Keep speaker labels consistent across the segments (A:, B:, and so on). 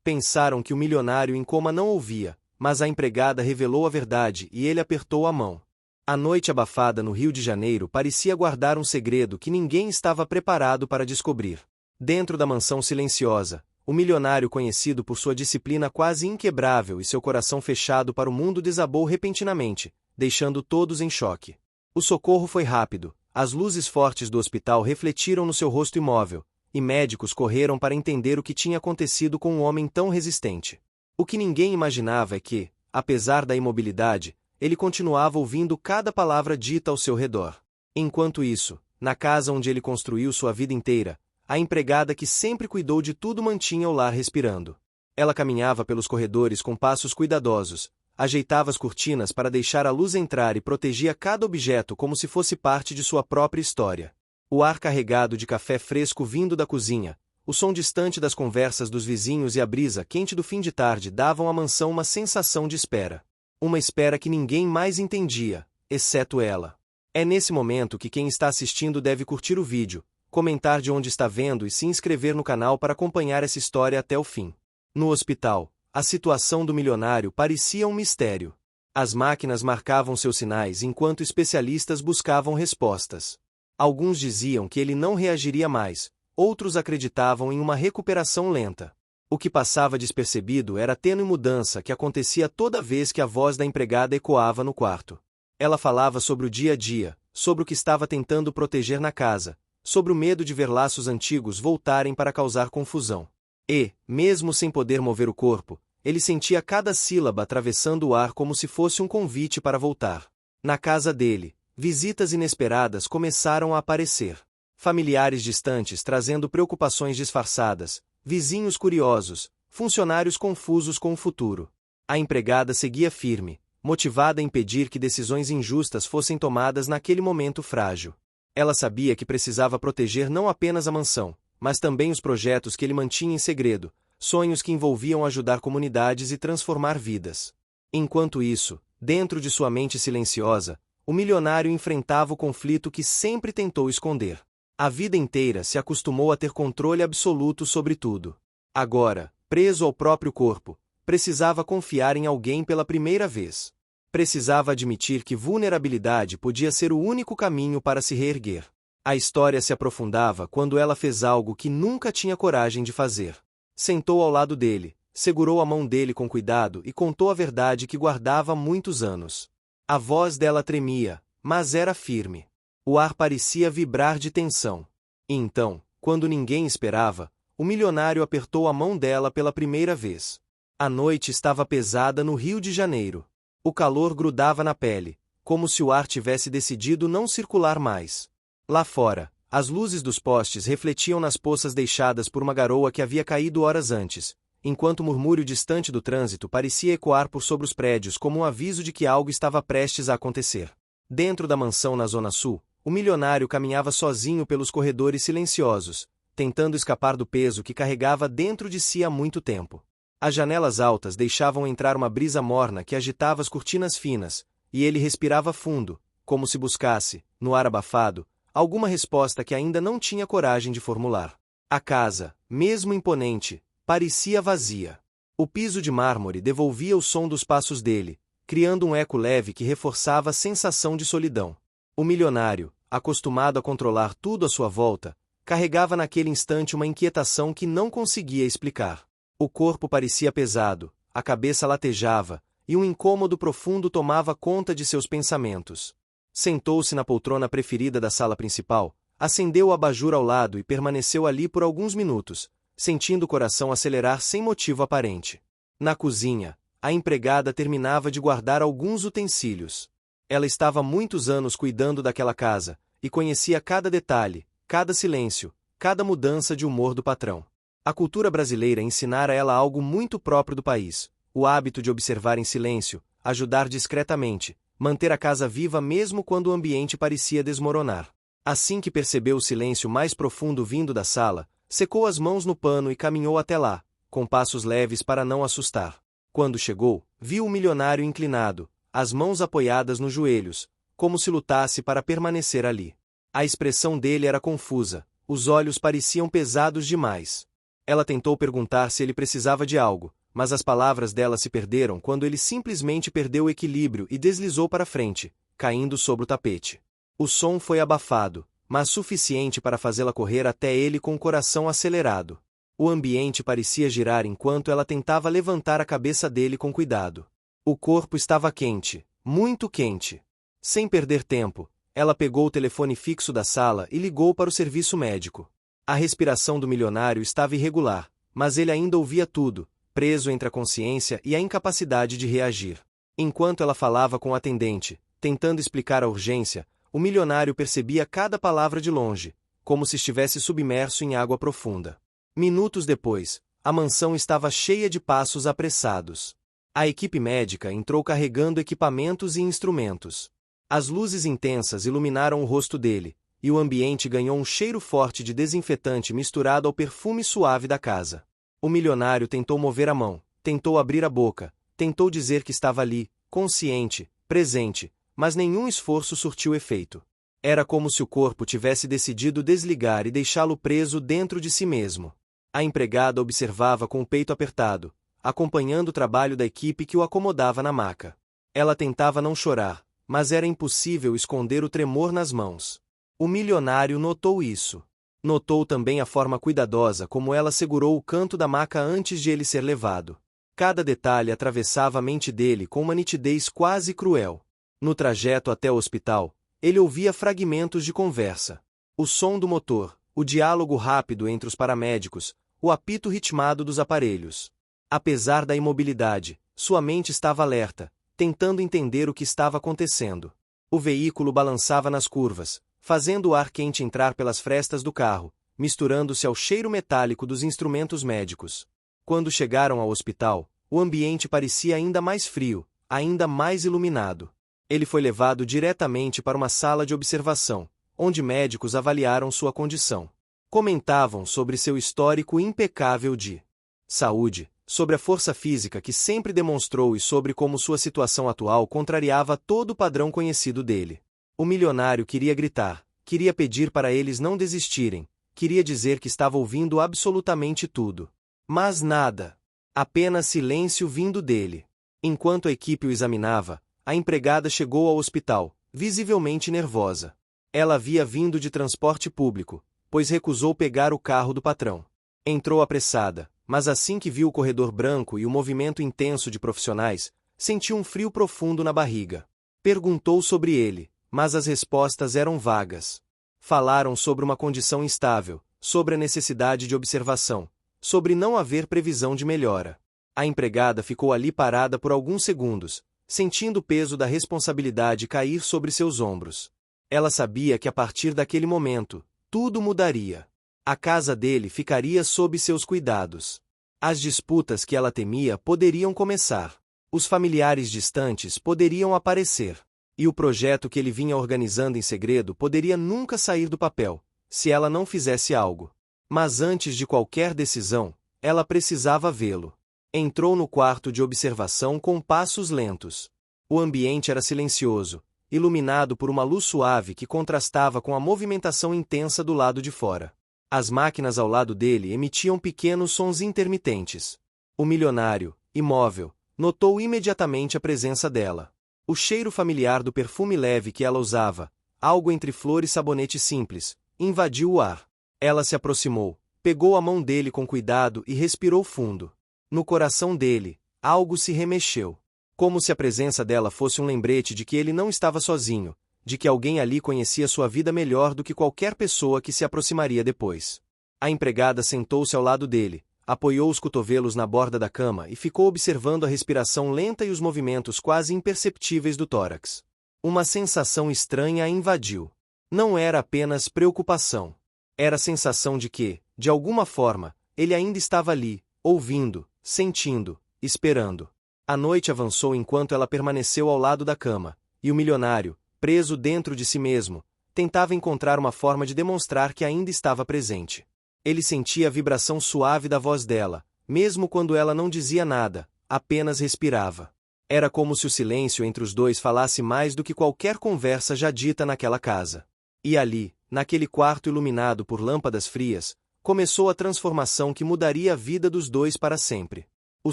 A: Pensaram que o milionário em coma não ouvia, mas a empregada revelou a verdade e ele apertou a mão. A noite abafada no Rio de Janeiro parecia guardar um segredo que ninguém estava preparado para descobrir. Dentro da mansão silenciosa, o milionário, conhecido por sua disciplina quase inquebrável e seu coração fechado para o mundo, desabou repentinamente, deixando todos em choque. O socorro foi rápido, as luzes fortes do hospital refletiram no seu rosto imóvel, e médicos correram para entender o que tinha acontecido com um homem tão resistente. O que ninguém imaginava é que, apesar da imobilidade, ele continuava ouvindo cada palavra dita ao seu redor. Enquanto isso, na casa onde ele construiu sua vida inteira, a empregada que sempre cuidou de tudo mantinha o lar respirando. Ela caminhava pelos corredores com passos cuidadosos, ajeitava as cortinas para deixar a luz entrar e protegia cada objeto como se fosse parte de sua própria história. O ar carregado de café fresco vindo da cozinha, o som distante das conversas dos vizinhos e a brisa quente do fim de tarde davam à mansão uma sensação de espera. Uma espera que ninguém mais entendia, exceto ela. É nesse momento que quem está assistindo deve curtir o vídeo, comentar de onde está vendo e se inscrever no canal para acompanhar essa história até o fim. No hospital, a situação do milionário parecia um mistério. As máquinas marcavam seus sinais enquanto especialistas buscavam respostas. Alguns diziam que ele não reagiria mais, outros acreditavam em uma recuperação lenta. O que passava despercebido era a tênue mudança que acontecia toda vez que a voz da empregada ecoava no quarto. Ela falava sobre o dia a dia, sobre o que estava tentando proteger na casa, sobre o medo de ver laços antigos voltarem para causar confusão. E, mesmo sem poder mover o corpo, ele sentia cada sílaba atravessando o ar como se fosse um convite para voltar. Na casa dele, visitas inesperadas começaram a aparecer. Familiares distantes trazendo preocupações disfarçadas, vizinhos curiosos, funcionários confusos com o futuro. A empregada seguia firme, motivada a impedir que decisões injustas fossem tomadas naquele momento frágil. Ela sabia que precisava proteger não apenas a mansão, mas também os projetos que ele mantinha em segredo, sonhos que envolviam ajudar comunidades e transformar vidas. Enquanto isso, dentro de sua mente silenciosa, o milionário enfrentava o conflito que sempre tentou esconder. A vida inteira se acostumou a ter controle absoluto sobre tudo. Agora, preso ao próprio corpo, precisava confiar em alguém pela primeira vez. Precisava admitir que vulnerabilidade podia ser o único caminho para se reerguer. A história se aprofundava quando ela fez algo que nunca tinha coragem de fazer. Sentou ao lado dele, segurou a mão dele com cuidado e contou a verdade que guardava há muitos anos. A voz dela tremia, mas era firme. O ar parecia vibrar de tensão. E então, quando ninguém esperava, o milionário apertou a mão dela pela primeira vez. A noite estava pesada no Rio de Janeiro. O calor grudava na pele, como se o ar tivesse decidido não circular mais. Lá fora, as luzes dos postes refletiam nas poças deixadas por uma garoa que havia caído horas antes, enquanto o murmúrio distante do trânsito parecia ecoar por sobre os prédios como um aviso de que algo estava prestes a acontecer. Dentro da mansão na Zona Sul, o milionário caminhava sozinho pelos corredores silenciosos, tentando escapar do peso que carregava dentro de si há muito tempo. As janelas altas deixavam entrar uma brisa morna que agitava as cortinas finas, e ele respirava fundo, como se buscasse, no ar abafado, alguma resposta que ainda não tinha coragem de formular. A casa, mesmo imponente, parecia vazia. O piso de mármore devolvia o som dos passos dele, criando um eco leve que reforçava a sensação de solidão. O milionário, acostumado a controlar tudo à sua volta, carregava naquele instante uma inquietação que não conseguia explicar. O corpo parecia pesado, a cabeça latejava, e um incômodo profundo tomava conta de seus pensamentos. Sentou-se na poltrona preferida da sala principal, acendeu o abajur ao lado e permaneceu ali por alguns minutos, sentindo o coração acelerar sem motivo aparente. Na cozinha, a empregada terminava de guardar alguns utensílios. Ela estava há muitos anos cuidando daquela casa, e conhecia cada detalhe, cada silêncio, cada mudança de humor do patrão. A cultura brasileira ensinara a ela algo muito próprio do país, o hábito de observar em silêncio, ajudar discretamente, manter a casa viva mesmo quando o ambiente parecia desmoronar. Assim que percebeu o silêncio mais profundo vindo da sala, secou as mãos no pano e caminhou até lá, com passos leves para não assustar. Quando chegou, viu o milionário inclinado, as mãos apoiadas nos joelhos, como se lutasse para permanecer ali. A expressão dele era confusa, os olhos pareciam pesados demais. Ela tentou perguntar se ele precisava de algo, mas as palavras dela se perderam quando ele simplesmente perdeu o equilíbrio e deslizou para frente, caindo sobre o tapete. O som foi abafado, mas suficiente para fazê-la correr até ele com o coração acelerado. O ambiente parecia girar enquanto ela tentava levantar a cabeça dele com cuidado. O corpo estava quente, muito quente. Sem perder tempo, ela pegou o telefone fixo da sala e ligou para o serviço médico. A respiração do milionário estava irregular, mas ele ainda ouvia tudo, preso entre a consciência e a incapacidade de reagir. Enquanto ela falava com o atendente, tentando explicar a urgência, o milionário percebia cada palavra de longe, como se estivesse submerso em água profunda. Minutos depois, a mansão estava cheia de passos apressados. A equipe médica entrou carregando equipamentos e instrumentos. As luzes intensas iluminaram o rosto dele, e o ambiente ganhou um cheiro forte de desinfetante misturado ao perfume suave da casa. O milionário tentou mover a mão, tentou abrir a boca, tentou dizer que estava ali, consciente, presente, mas nenhum esforço surtiu efeito. Era como se o corpo tivesse decidido desligar e deixá-lo preso dentro de si mesmo. A empregada observava com o peito apertado, acompanhando o trabalho da equipe que o acomodava na maca. Ela tentava não chorar, mas era impossível esconder o tremor nas mãos. O milionário notou isso. Notou também a forma cuidadosa como ela segurou o canto da maca antes de ele ser levado. Cada detalhe atravessava a mente dele com uma nitidez quase cruel. No trajeto até o hospital, ele ouvia fragmentos de conversa. O som do motor, o diálogo rápido entre os paramédicos, o apito ritmado dos aparelhos. Apesar da imobilidade, sua mente estava alerta, tentando entender o que estava acontecendo. O veículo balançava nas curvas, fazendo o ar quente entrar pelas frestas do carro, misturando-se ao cheiro metálico dos instrumentos médicos. Quando chegaram ao hospital, o ambiente parecia ainda mais frio, ainda mais iluminado. Ele foi levado diretamente para uma sala de observação, onde médicos avaliaram sua condição. Comentavam sobre seu histórico impecável de saúde, sobre a força física que sempre demonstrou e sobre como sua situação atual contrariava todo o padrão conhecido dele. O milionário queria gritar, queria pedir para eles não desistirem, queria dizer que estava ouvindo absolutamente tudo. Mas nada. Apenas silêncio vindo dele. Enquanto a equipe o examinava, a empregada chegou ao hospital, visivelmente nervosa. Ela havia vindo de transporte público, pois recusou pegar o carro do patrão. Entrou apressada, mas assim que viu o corredor branco e o movimento intenso de profissionais, sentiu um frio profundo na barriga. Perguntou sobre ele, mas as respostas eram vagas. Falaram sobre uma condição instável, sobre a necessidade de observação, sobre não haver previsão de melhora. A empregada ficou ali parada por alguns segundos, sentindo o peso da responsabilidade cair sobre seus ombros. Ela sabia que a partir daquele momento, tudo mudaria. A casa dele ficaria sob seus cuidados. As disputas que ela temia poderiam começar. Os familiares distantes poderiam aparecer. E o projeto que ele vinha organizando em segredo poderia nunca sair do papel, se ela não fizesse algo. Mas antes de qualquer decisão, ela precisava vê-lo. Entrou no quarto de observação com passos lentos. O ambiente era silencioso, iluminado por uma luz suave que contrastava com a movimentação intensa do lado de fora. As máquinas ao lado dele emitiam pequenos sons intermitentes. O milionário, imóvel, notou imediatamente a presença dela. O cheiro familiar do perfume leve que ela usava, algo entre flor e sabonete simples, invadiu o ar. Ela se aproximou, pegou a mão dele com cuidado e respirou fundo. No coração dele, algo se remexeu. Como se a presença dela fosse um lembrete de que ele não estava sozinho, de que alguém ali conhecia sua vida melhor do que qualquer pessoa que se aproximaria depois. A empregada sentou-se ao lado dele, apoiou os cotovelos na borda da cama e ficou observando a respiração lenta e os movimentos quase imperceptíveis do tórax. Uma sensação estranha a invadiu. Não era apenas preocupação. Era a sensação de que, de alguma forma, ele ainda estava ali, ouvindo, sentindo, esperando. A noite avançou enquanto ela permaneceu ao lado da cama, e o milionário, preso dentro de si mesmo, tentava encontrar uma forma de demonstrar que ainda estava presente. Ele sentia a vibração suave da voz dela, mesmo quando ela não dizia nada, apenas respirava. Era como se o silêncio entre os dois falasse mais do que qualquer conversa já dita naquela casa. E ali, naquele quarto iluminado por lâmpadas frias, começou a transformação que mudaria a vida dos dois para sempre. O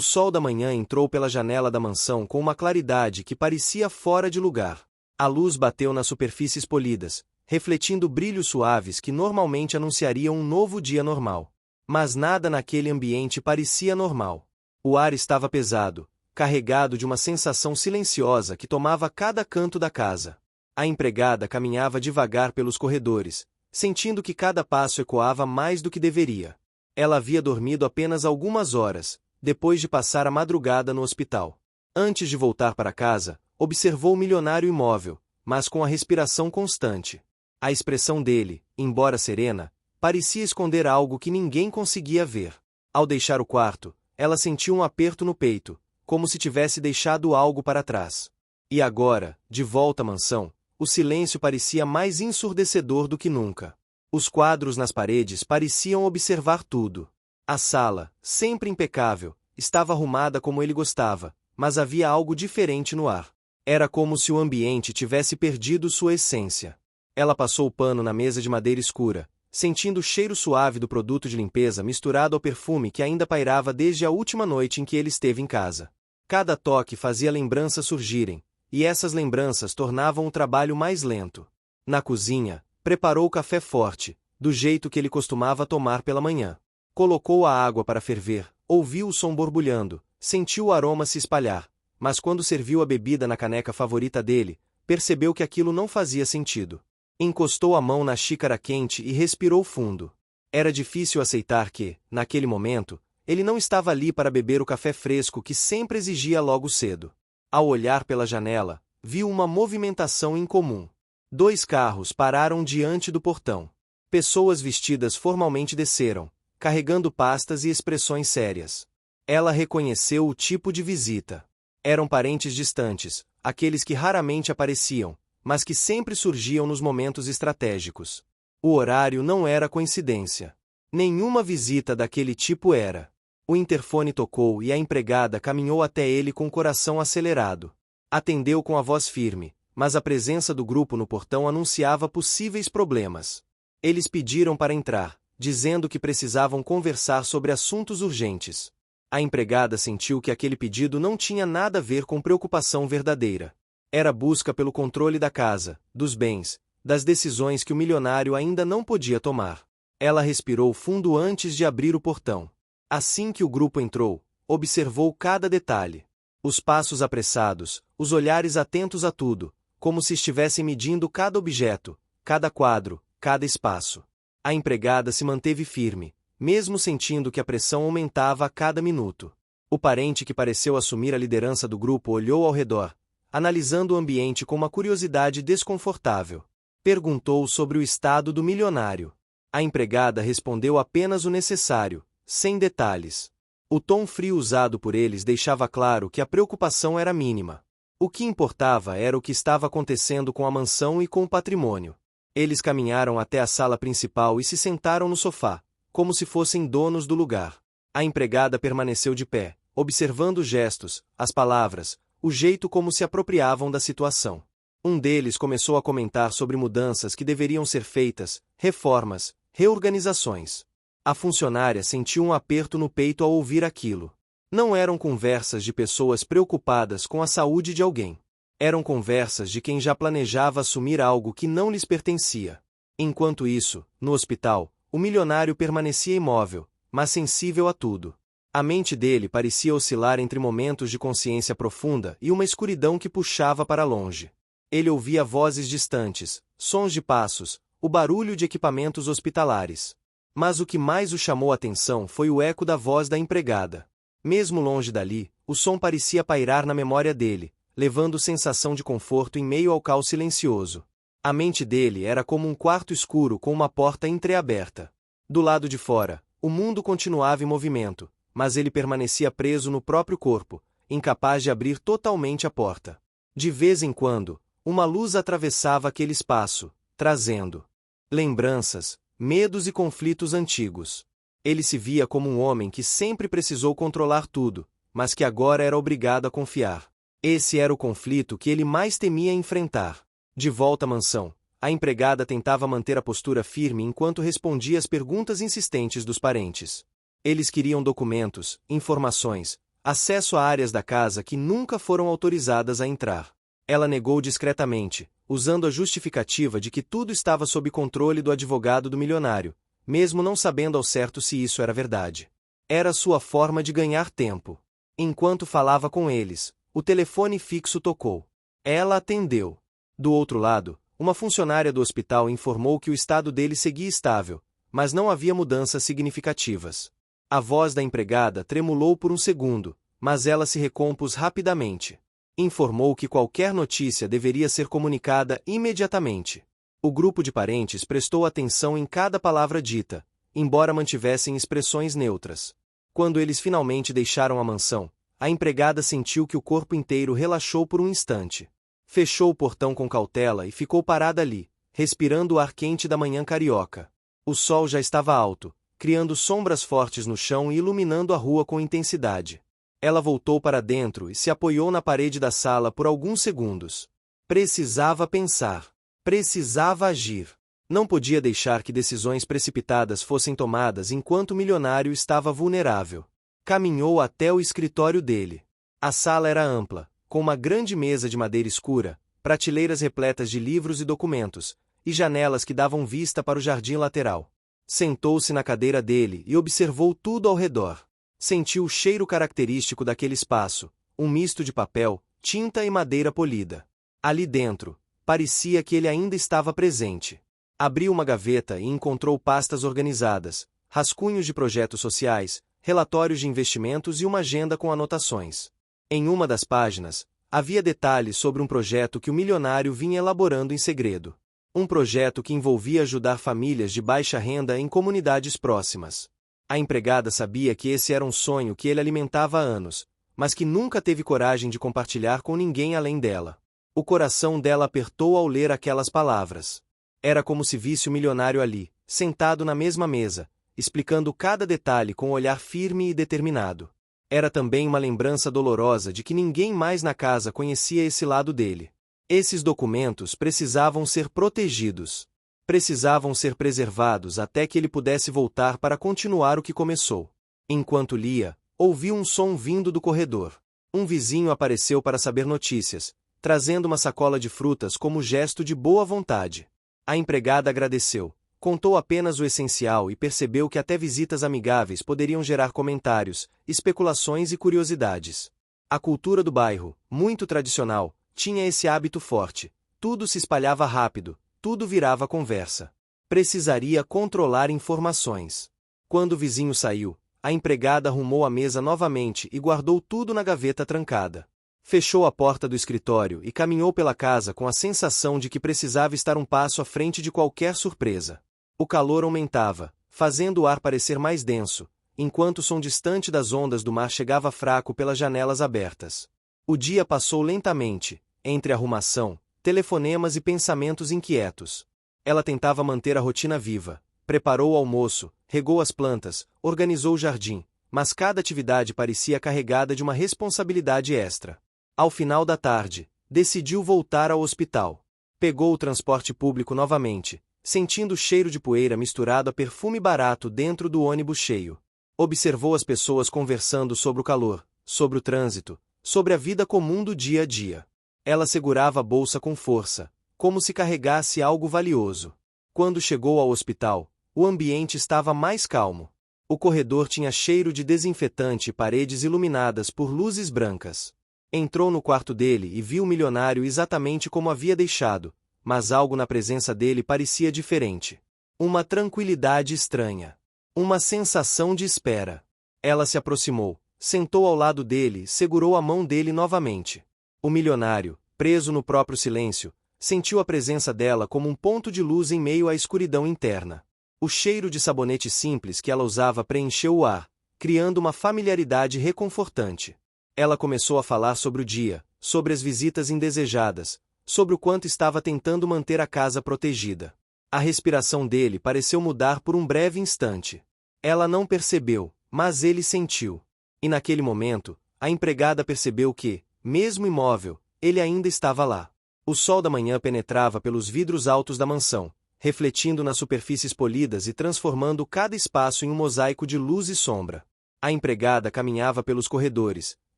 A: sol da manhã entrou pela janela da mansão com uma claridade que parecia fora de lugar. A luz bateu nas superfícies polidas, refletindo brilhos suaves que normalmente anunciariam um novo dia normal. Mas nada naquele ambiente parecia normal. O ar estava pesado, carregado de uma sensação silenciosa que tomava cada canto da casa. A empregada caminhava devagar pelos corredores, sentindo que cada passo ecoava mais do que deveria. Ela havia dormido apenas algumas horas, depois de passar a madrugada no hospital. Antes de voltar para casa, observou o milionário imóvel, mas com a respiração constante. A expressão dele, embora serena, parecia esconder algo que ninguém conseguia ver. Ao deixar o quarto, ela sentiu um aperto no peito, como se tivesse deixado algo para trás. E agora, de volta à mansão, o silêncio parecia mais ensurdecedor do que nunca. Os quadros nas paredes pareciam observar tudo. A sala, sempre impecável, estava arrumada como ele gostava, mas havia algo diferente no ar. Era como se o ambiente tivesse perdido sua essência. Ela passou o pano na mesa de madeira escura, sentindo o cheiro suave do produto de limpeza misturado ao perfume que ainda pairava desde a última noite em que ele esteve em casa. Cada toque fazia lembranças surgirem, e essas lembranças tornavam o trabalho mais lento. Na cozinha, preparou o café forte, do jeito que ele costumava tomar pela manhã. Colocou a água para ferver, ouviu o som borbulhando, sentiu o aroma se espalhar, mas quando serviu a bebida na caneca favorita dele, percebeu que aquilo não fazia sentido. Encostou a mão na xícara quente e respirou fundo. Era difícil aceitar que, naquele momento, ele não estava ali para beber o café fresco que sempre exigia logo cedo. Ao olhar pela janela, viu uma movimentação incomum. 2 carros pararam diante do portão. Pessoas vestidas formalmente desceram, carregando pastas e expressões sérias. Ela reconheceu o tipo de visita. Eram parentes distantes, aqueles que raramente apareciam, mas que sempre surgiam nos momentos estratégicos. O horário não era coincidência. Nenhuma visita daquele tipo era. O interfone tocou e a empregada caminhou até ele com o coração acelerado. Atendeu com a voz firme, mas a presença do grupo no portão anunciava possíveis problemas. Eles pediram para entrar, dizendo que precisavam conversar sobre assuntos urgentes. A empregada sentiu que aquele pedido não tinha nada a ver com preocupação verdadeira. Era busca pelo controle da casa, dos bens, das decisões que o milionário ainda não podia tomar. Ela respirou fundo antes de abrir o portão. Assim que o grupo entrou, observou cada detalhe. Os passos apressados, os olhares atentos a tudo, como se estivessem medindo cada objeto, cada quadro, cada espaço. A empregada se manteve firme, mesmo sentindo que a pressão aumentava a cada minuto. O parente que pareceu assumir a liderança do grupo olhou ao redor, analisando o ambiente com uma curiosidade desconfortável. Perguntou sobre o estado do milionário. A empregada respondeu apenas o necessário, sem detalhes. O tom frio usado por eles deixava claro que a preocupação era mínima. O que importava era o que estava acontecendo com a mansão e com o patrimônio. Eles caminharam até a sala principal e se sentaram no sofá, como se fossem donos do lugar. A empregada permaneceu de pé, observando os gestos, as palavras, o jeito como se apropriavam da situação. Um deles começou a comentar sobre mudanças que deveriam ser feitas, reformas, reorganizações. A funcionária sentiu um aperto no peito ao ouvir aquilo. Não eram conversas de pessoas preocupadas com a saúde de alguém. Eram conversas de quem já planejava assumir algo que não lhes pertencia. Enquanto isso, no hospital, o milionário permanecia imóvel, mas sensível a tudo. A mente dele parecia oscilar entre momentos de consciência profunda e uma escuridão que puxava para longe. Ele ouvia vozes distantes, sons de passos, o barulho de equipamentos hospitalares. Mas o que mais o chamou a atenção foi o eco da voz da empregada. Mesmo longe dali, o som parecia pairar na memória dele, levando sensação de conforto em meio ao caos silencioso. A mente dele era como um quarto escuro com uma porta entreaberta. Do lado de fora, o mundo continuava em movimento, mas ele permanecia preso no próprio corpo, incapaz de abrir totalmente a porta. De vez em quando, uma luz atravessava aquele espaço, trazendo lembranças, medos e conflitos antigos. Ele se via como um homem que sempre precisou controlar tudo, mas que agora era obrigado a confiar. Esse era o conflito que ele mais temia enfrentar. De volta à mansão, A empregada tentava manter a postura firme enquanto respondia às perguntas insistentes dos parentes. Eles queriam documentos, informações, acesso a áreas da casa que nunca foram autorizadas a entrar. Ela negou discretamente, usando a justificativa de que tudo estava sob controle do advogado do milionário, mesmo não sabendo ao certo se isso era verdade. Era sua forma de ganhar tempo. Enquanto falava com eles, o telefone fixo tocou. Ela atendeu. Do outro lado, uma funcionária do hospital informou que o estado dele seguia estável, mas não havia mudanças significativas. A voz da empregada tremulou por um segundo, mas ela se recompôs rapidamente. Informou que qualquer notícia deveria ser comunicada imediatamente. O grupo de parentes prestou atenção em cada palavra dita, embora mantivessem expressões neutras. Quando eles finalmente deixaram a mansão, a empregada sentiu que o corpo inteiro relaxou por um instante. Fechou o portão com cautela e ficou parada ali, respirando o ar quente da manhã carioca. O sol já estava alto, criando sombras fortes no chão e iluminando a rua com intensidade. Ela voltou para dentro e se apoiou na parede da sala por alguns segundos. Precisava pensar. Precisava agir. Não podia deixar que decisões precipitadas fossem tomadas enquanto o milionário estava vulnerável. Caminhou até o escritório dele. A sala era ampla, com uma grande mesa de madeira escura, prateleiras repletas de livros e documentos, e janelas que davam vista para o jardim lateral. Sentou-se na cadeira dele e observou tudo ao redor. Sentiu o cheiro característico daquele espaço, um misto de papel, tinta e madeira polida. Ali dentro, parecia que ele ainda estava presente. Abriu uma gaveta e encontrou pastas organizadas, rascunhos de projetos sociais, relatórios de investimentos e uma agenda com anotações. Em uma das páginas, havia detalhes sobre um projeto que o milionário vinha elaborando em segredo. Um projeto que envolvia ajudar famílias de baixa renda em comunidades próximas. A empregada sabia que esse era um sonho que ele alimentava há anos, mas que nunca teve coragem de compartilhar com ninguém além dela. O coração dela apertou ao ler aquelas palavras. Era como se visse o milionário ali, sentado na mesma mesa, explicando cada detalhe com um olhar firme e determinado. Era também uma lembrança dolorosa de que ninguém mais na casa conhecia esse lado dele. Esses documentos precisavam ser protegidos. Precisavam ser preservados até que ele pudesse voltar para continuar o que começou. Enquanto lia, ouviu um som vindo do corredor. Um vizinho apareceu para saber notícias, trazendo uma sacola de frutas como gesto de boa vontade. A empregada agradeceu, contou apenas o essencial e percebeu que até visitas amigáveis poderiam gerar comentários, especulações e curiosidades. A cultura do bairro, muito tradicional, tinha esse hábito forte. Tudo se espalhava rápido, tudo virava conversa. Precisaria controlar informações. Quando o vizinho saiu, a empregada arrumou a mesa novamente e guardou tudo na gaveta trancada. Fechou a porta do escritório e caminhou pela casa com a sensação de que precisava estar um passo à frente de qualquer surpresa. O calor aumentava, fazendo o ar parecer mais denso, enquanto o som distante das ondas do mar chegava fraco pelas janelas abertas. O dia passou lentamente, entre arrumação, telefonemas e pensamentos inquietos. Ela tentava manter a rotina viva, preparou o almoço, regou as plantas, organizou o jardim, mas cada atividade parecia carregada de uma responsabilidade extra. Ao final da tarde, decidiu voltar ao hospital. Pegou o transporte público novamente, sentindo o cheiro de poeira misturado a perfume barato dentro do ônibus cheio. Observou as pessoas conversando sobre o calor, sobre o trânsito, sobre a vida comum do dia a dia. Ela segurava a bolsa com força, como se carregasse algo valioso. Quando chegou ao hospital, o ambiente estava mais calmo. O corredor tinha cheiro de desinfetante e paredes iluminadas por luzes brancas. Entrou no quarto dele e viu o milionário exatamente como havia deixado, mas algo na presença dele parecia diferente. Uma tranquilidade estranha. Uma sensação de espera. Ela se aproximou, sentou ao lado dele e segurou a mão dele novamente. O milionário, preso no próprio silêncio, sentiu a presença dela como um ponto de luz em meio à escuridão interna. O cheiro de sabonete simples que ela usava preencheu o ar, criando uma familiaridade reconfortante. Ela começou a falar sobre o dia, sobre as visitas indesejadas, sobre o quanto estava tentando manter a casa protegida. A respiração dele pareceu mudar por um breve instante. Ela não percebeu, mas ele sentiu. E naquele momento, a empregada percebeu que, mesmo imóvel, ele ainda estava lá. O sol da manhã penetrava pelos vidros altos da mansão, refletindo nas superfícies polidas e transformando cada espaço em um mosaico de luz e sombra. A empregada caminhava pelos corredores,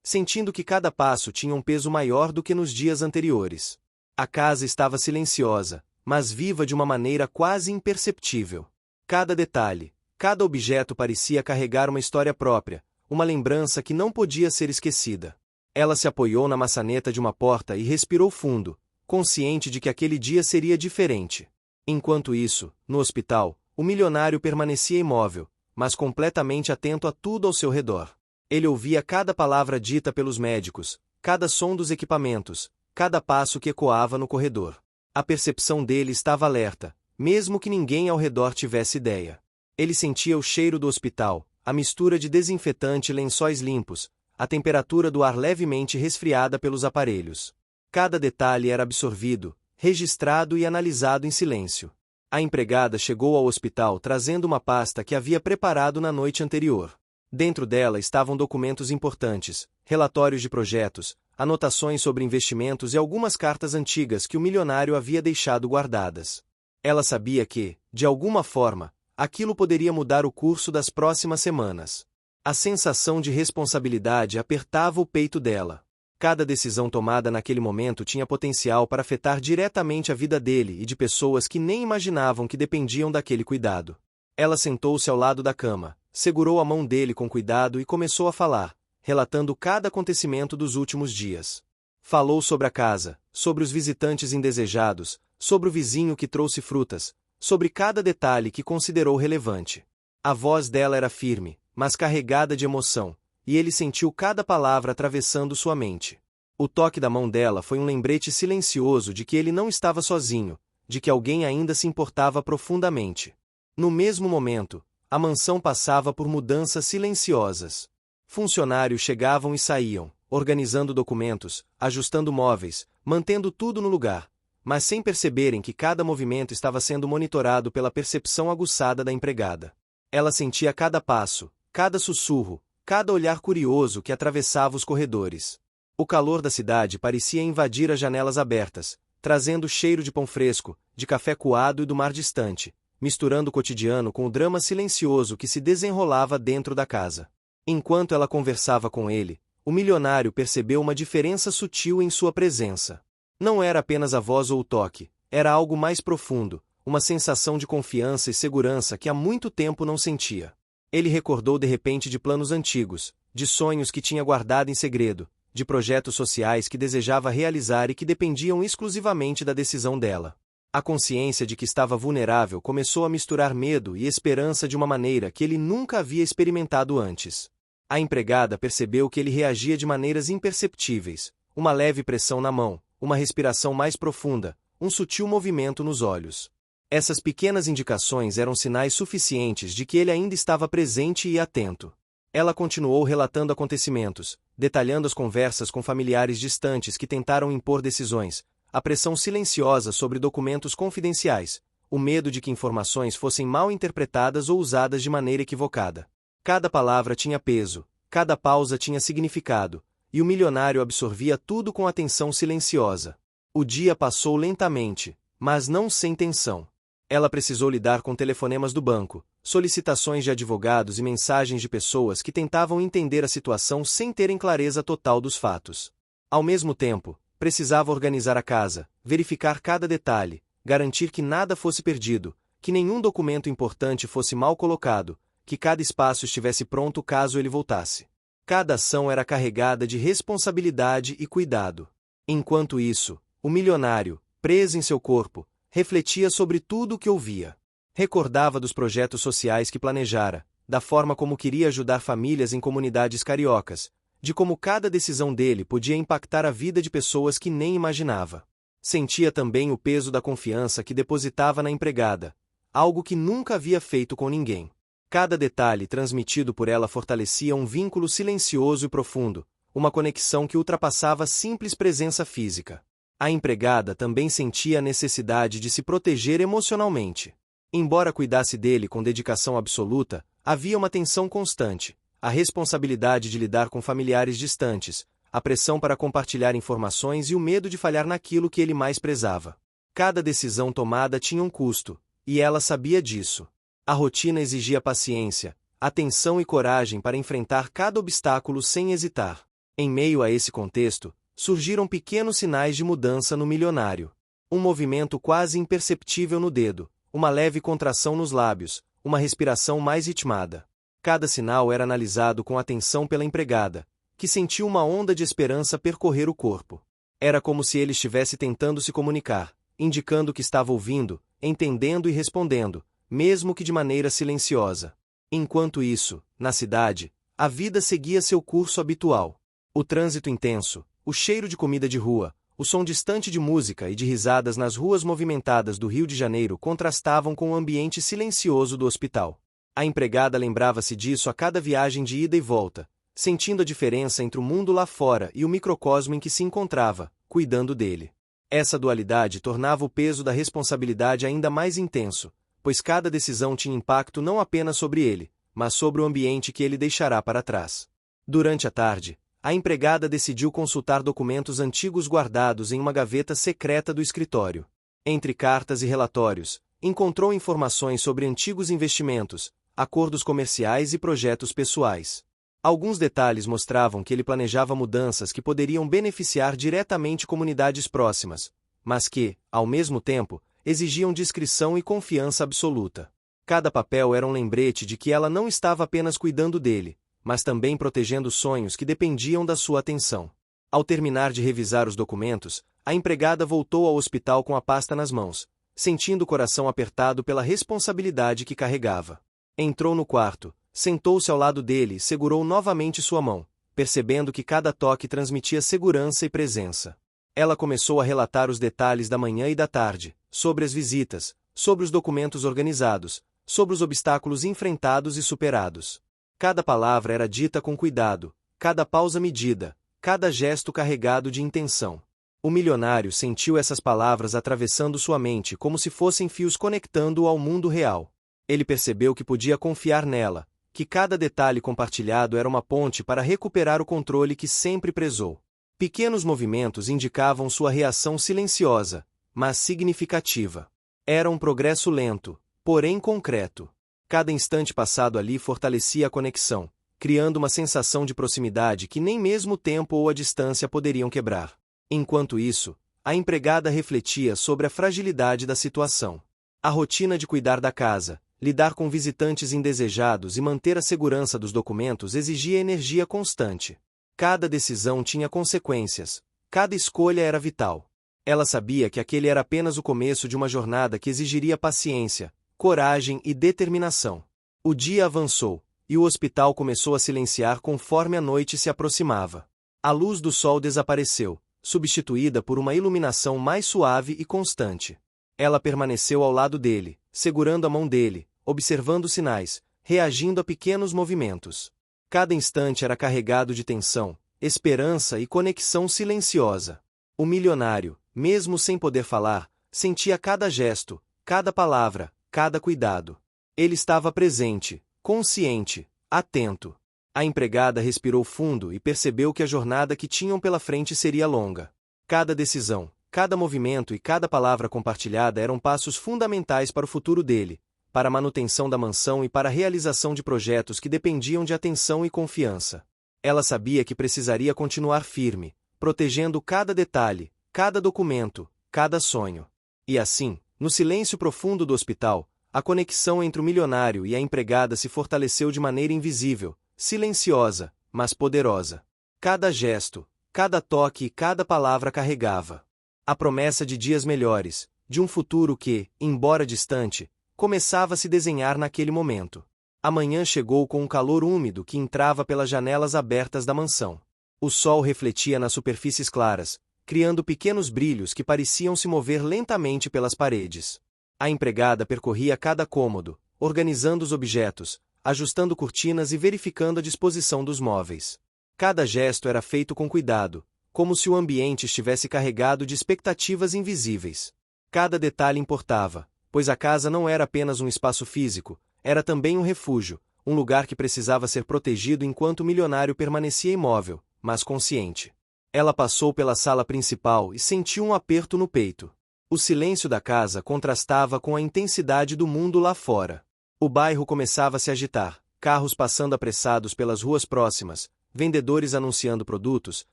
A: sentindo que cada passo tinha um peso maior do que nos dias anteriores. A casa estava silenciosa, mas viva de uma maneira quase imperceptível. Cada detalhe, cada objeto parecia carregar uma história própria, uma lembrança que não podia ser esquecida. Ela se apoiou na maçaneta de uma porta e respirou fundo, consciente de que aquele dia seria diferente. Enquanto isso, no hospital, o milionário permanecia imóvel, mas completamente atento a tudo ao seu redor. Ele ouvia cada palavra dita pelos médicos, cada som dos equipamentos, cada passo que ecoava no corredor. A percepção dele estava alerta, mesmo que ninguém ao redor tivesse ideia. Ele sentia o cheiro do hospital, a mistura de desinfetante e lençóis limpos, a temperatura do ar levemente resfriada pelos aparelhos. Cada detalhe era absorvido, registrado e analisado em silêncio. A empregada chegou ao hospital trazendo uma pasta que havia preparado na noite anterior. Dentro dela estavam documentos importantes, relatórios de projetos, anotações sobre investimentos e algumas cartas antigas que o milionário havia deixado guardadas. Ela sabia que, de alguma forma, aquilo poderia mudar o curso das próximas semanas. A sensação de responsabilidade apertava o peito dela. Cada decisão tomada naquele momento tinha potencial para afetar diretamente a vida dele e de pessoas que nem imaginavam que dependiam daquele cuidado. Ela sentou-se ao lado da cama, segurou a mão dele com cuidado e começou a falar, relatando cada acontecimento dos últimos dias. Falou sobre a casa, sobre os visitantes indesejados, sobre o vizinho que trouxe frutas, sobre cada detalhe que considerou relevante. A voz dela era firme, mas carregada de emoção, e ele sentiu cada palavra atravessando sua mente. O toque da mão dela foi um lembrete silencioso de que ele não estava sozinho, de que alguém ainda se importava profundamente. No mesmo momento, a mansão passava por mudanças silenciosas. Funcionários chegavam e saíam, organizando documentos, ajustando móveis, mantendo tudo no lugar, mas sem perceberem que cada movimento estava sendo monitorado pela percepção aguçada da empregada. Ela sentia cada passo, cada sussurro, cada olhar curioso que atravessava os corredores. O calor da cidade parecia invadir as janelas abertas, trazendo o cheiro de pão fresco, de café coado e do mar distante, misturando o cotidiano com o drama silencioso que se desenrolava dentro da casa. Enquanto ela conversava com ele, o milionário percebeu uma diferença sutil em sua presença. Não era apenas a voz ou o toque, era algo mais profundo, uma sensação de confiança e segurança que há muito tempo não sentia. Ele recordou de repente de planos antigos, de sonhos que tinha guardado em segredo, de projetos sociais que desejava realizar e que dependiam exclusivamente da decisão dela. A consciência de que estava vulnerável começou a misturar medo e esperança de uma maneira que ele nunca havia experimentado antes. A empregada percebeu que ele reagia de maneiras imperceptíveis, uma leve pressão na mão, uma respiração mais profunda, um sutil movimento nos olhos. Essas pequenas indicações eram sinais suficientes de que ele ainda estava presente e atento. Ela continuou relatando acontecimentos, detalhando as conversas com familiares distantes que tentaram impor decisões, a pressão silenciosa sobre documentos confidenciais, o medo de que informações fossem mal interpretadas ou usadas de maneira equivocada. Cada palavra tinha peso, cada pausa tinha significado, e o milionário absorvia tudo com atenção silenciosa. O dia passou lentamente, mas não sem tensão. Ela precisou lidar com telefonemas do banco, solicitações de advogados e mensagens de pessoas que tentavam entender a situação sem terem clareza total dos fatos. Ao mesmo tempo, precisava organizar a casa, verificar cada detalhe, garantir que nada fosse perdido, que nenhum documento importante fosse mal colocado, que cada espaço estivesse pronto caso ele voltasse. Cada ação era carregada de responsabilidade e cuidado. Enquanto isso, o milionário, preso em seu corpo, refletia sobre tudo o que ouvia. Recordava dos projetos sociais que planejara, da forma como queria ajudar famílias em comunidades cariocas, de como cada decisão dele podia impactar a vida de pessoas que nem imaginava. Sentia também o peso da confiança que depositava na empregada, algo que nunca havia feito com ninguém. Cada detalhe transmitido por ela fortalecia um vínculo silencioso e profundo, uma conexão que ultrapassava a simples presença física. A empregada também sentia a necessidade de se proteger emocionalmente. Embora cuidasse dele com dedicação absoluta, havia uma tensão constante, a responsabilidade de lidar com familiares distantes, a pressão para compartilhar informações e o medo de falhar naquilo que ele mais prezava. Cada decisão tomada tinha um custo, e ela sabia disso. A rotina exigia paciência, atenção e coragem para enfrentar cada obstáculo sem hesitar. Em meio a esse contexto, surgiram pequenos sinais de mudança no milionário. Um movimento quase imperceptível no dedo, uma leve contração nos lábios, uma respiração mais ritmada. Cada sinal era analisado com atenção pela empregada, que sentiu uma onda de esperança percorrer o corpo. Era como se ele estivesse tentando se comunicar, indicando que estava ouvindo, entendendo e respondendo, mesmo que de maneira silenciosa. Enquanto isso, na cidade, a vida seguia seu curso habitual. O trânsito intenso, o cheiro de comida de rua, o som distante de música e de risadas nas ruas movimentadas do Rio de Janeiro contrastavam com o ambiente silencioso do hospital. A empregada lembrava-se disso a cada viagem de ida e volta, sentindo a diferença entre o mundo lá fora e o microcosmo em que se encontrava, cuidando dele. Essa dualidade tornava o peso da responsabilidade ainda mais intenso, pois cada decisão tinha impacto não apenas sobre ele, mas sobre o ambiente que ele deixará para trás. Durante a tarde, a empregada decidiu consultar documentos antigos guardados em uma gaveta secreta do escritório. Entre cartas e relatórios, encontrou informações sobre antigos investimentos, acordos comerciais e projetos pessoais. Alguns detalhes mostravam que ele planejava mudanças que poderiam beneficiar diretamente comunidades próximas, mas que, ao mesmo tempo, exigiam discrição e confiança absoluta. Cada papel era um lembrete de que ela não estava apenas cuidando dele, mas também protegendo sonhos que dependiam da sua atenção. Ao terminar de revisar os documentos, a empregada voltou ao hospital com a pasta nas mãos, sentindo o coração apertado pela responsabilidade que carregava. Entrou no quarto, sentou-se ao lado dele e segurou novamente sua mão, percebendo que cada toque transmitia segurança e presença. Ela começou a relatar os detalhes da manhã e da tarde, sobre as visitas, sobre os documentos organizados, sobre os obstáculos enfrentados e superados. Cada palavra era dita com cuidado, cada pausa medida, cada gesto carregado de intenção. O milionário sentiu essas palavras atravessando sua mente como se fossem fios conectando-o ao mundo real. Ele percebeu que podia confiar nela, que cada detalhe compartilhado era uma ponte para recuperar o controle que sempre prezou. Pequenos movimentos indicavam sua reação silenciosa, mas significativa. Era um progresso lento, porém concreto. Cada instante passado ali fortalecia a conexão, criando uma sensação de proximidade que nem mesmo o tempo ou a distância poderiam quebrar. Enquanto isso, a empregada refletia sobre a fragilidade da situação. A rotina de cuidar da casa, lidar com visitantes indesejados e manter a segurança dos documentos exigia energia constante. Cada decisão tinha consequências, cada escolha era vital. Ela sabia que aquele era apenas o começo de uma jornada que exigiria paciência, coragem e determinação. O dia avançou, e o hospital começou a silenciar conforme a noite se aproximava. A luz do sol desapareceu, substituída por uma iluminação mais suave e constante. Ela permaneceu ao lado dele, segurando a mão dele, observando sinais, reagindo a pequenos movimentos. Cada instante era carregado de tensão, esperança e conexão silenciosa. O milionário, mesmo sem poder falar, sentia cada gesto, cada palavra, cada cuidado. Ele estava presente, consciente, atento. A empregada respirou fundo e percebeu que a jornada que tinham pela frente seria longa. Cada decisão, cada movimento e cada palavra compartilhada eram passos fundamentais para o futuro dele, para a manutenção da mansão e para a realização de projetos que dependiam de atenção e confiança. Ela sabia que precisaria continuar firme, protegendo cada detalhe, cada documento, cada sonho. E assim, no silêncio profundo do hospital, a conexão entre o milionário e a empregada se fortaleceu de maneira invisível, silenciosa, mas poderosa. Cada gesto, cada toque e cada palavra carregava a promessa de dias melhores, de um futuro que, embora distante, começava a se desenhar naquele momento. A manhã chegou com um calor úmido que entrava pelas janelas abertas da mansão. O sol refletia nas superfícies claras, criando pequenos brilhos que pareciam se mover lentamente pelas paredes. A empregada percorria cada cômodo, organizando os objetos, ajustando cortinas e verificando a disposição dos móveis. Cada gesto era feito com cuidado, como se o ambiente estivesse carregado de expectativas invisíveis. Cada detalhe importava, pois a casa não era apenas um espaço físico, era também um refúgio, um lugar que precisava ser protegido enquanto o milionário permanecia imóvel, mas consciente. Ela passou pela sala principal e sentiu um aperto no peito. O silêncio da casa contrastava com a intensidade do mundo lá fora. O bairro começava a se agitar, carros passando apressados pelas ruas próximas, vendedores anunciando produtos,